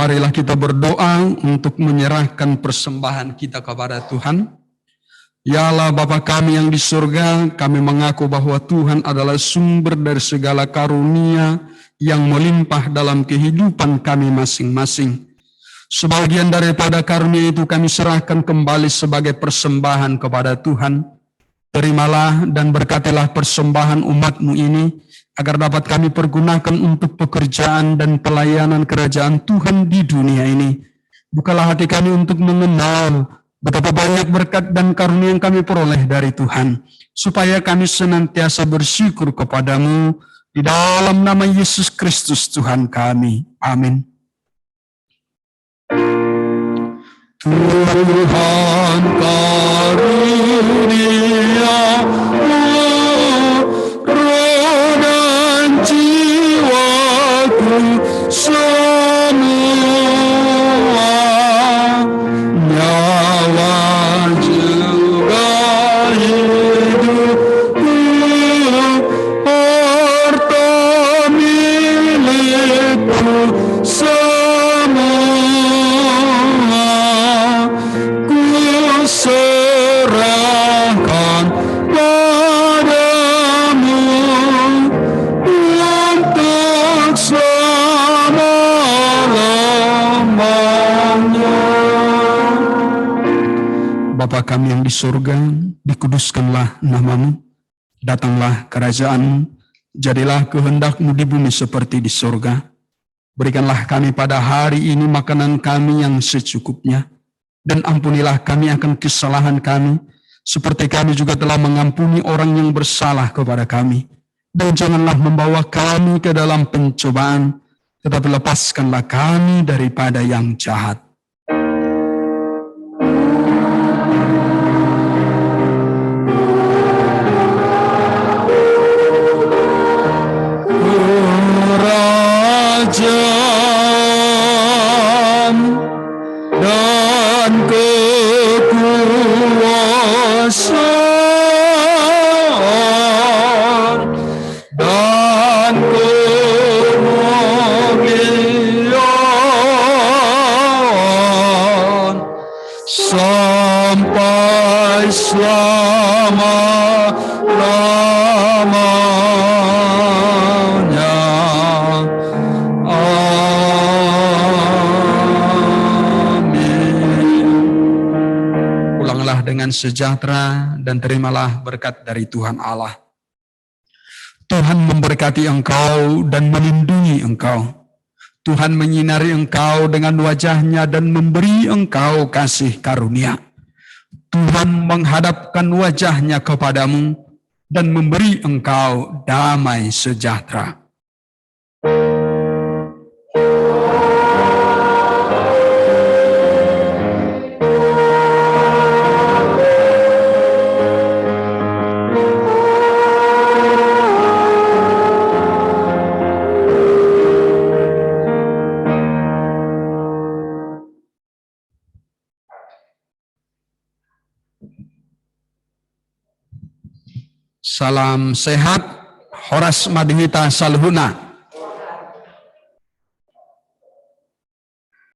Marilah kita berdoa untuk menyerahkan persembahan kita kepada Tuhan. Ya Allah Bapa kami yang di surga, kami mengaku bahwa Tuhan adalah sumber dari segala karunia yang melimpah dalam kehidupan kami masing-masing. Sebagian daripada karunia itu kami serahkan kembali sebagai persembahan kepada Tuhan. Terimalah dan berkatilah persembahan umat-Mu ini, agar dapat kami pergunakan untuk pekerjaan dan pelayanan kerajaan Tuhan di dunia ini. Bukalah hati kami untuk mengenal betapa banyak berkat dan karunia yang kami peroleh dari Tuhan, supaya kami senantiasa bersyukur kepadamu di dalam nama Yesus Kristus Tuhan kami. Amin. Tuhan karunia semua nyawa juga hidupku, harta milikku semua Bapa kami yang di surga, dikuduskanlah namamu, datanglah kerajaan-Mu, jadilah kehendak-Mu di bumi seperti di surga. Berikanlah kami pada hari ini makanan kami yang secukupnya, dan ampunilah kami akan kesalahan kami, seperti kami juga telah mengampuni orang yang bersalah kepada kami. Dan janganlah membawa kami ke dalam pencobaan, tetapi lepaskanlah kami daripada yang jahat. Kerajaan dan kekuasaan dan kemuliaan sampai selama-lamanya. Amin. Pulanglah dengan sejahtera dan terimalah berkat dari Tuhan Allah. Tuhan memberkati engkau dan melindungi engkau. Tuhan menyinari engkau dengan wajah-Nya dan memberi engkau kasih karunia. Tuhan menghadapkan wajah-Nya kepadamu dan memberi engkau damai sejahtera. Salam sehat, Horas Madhita Salhuna.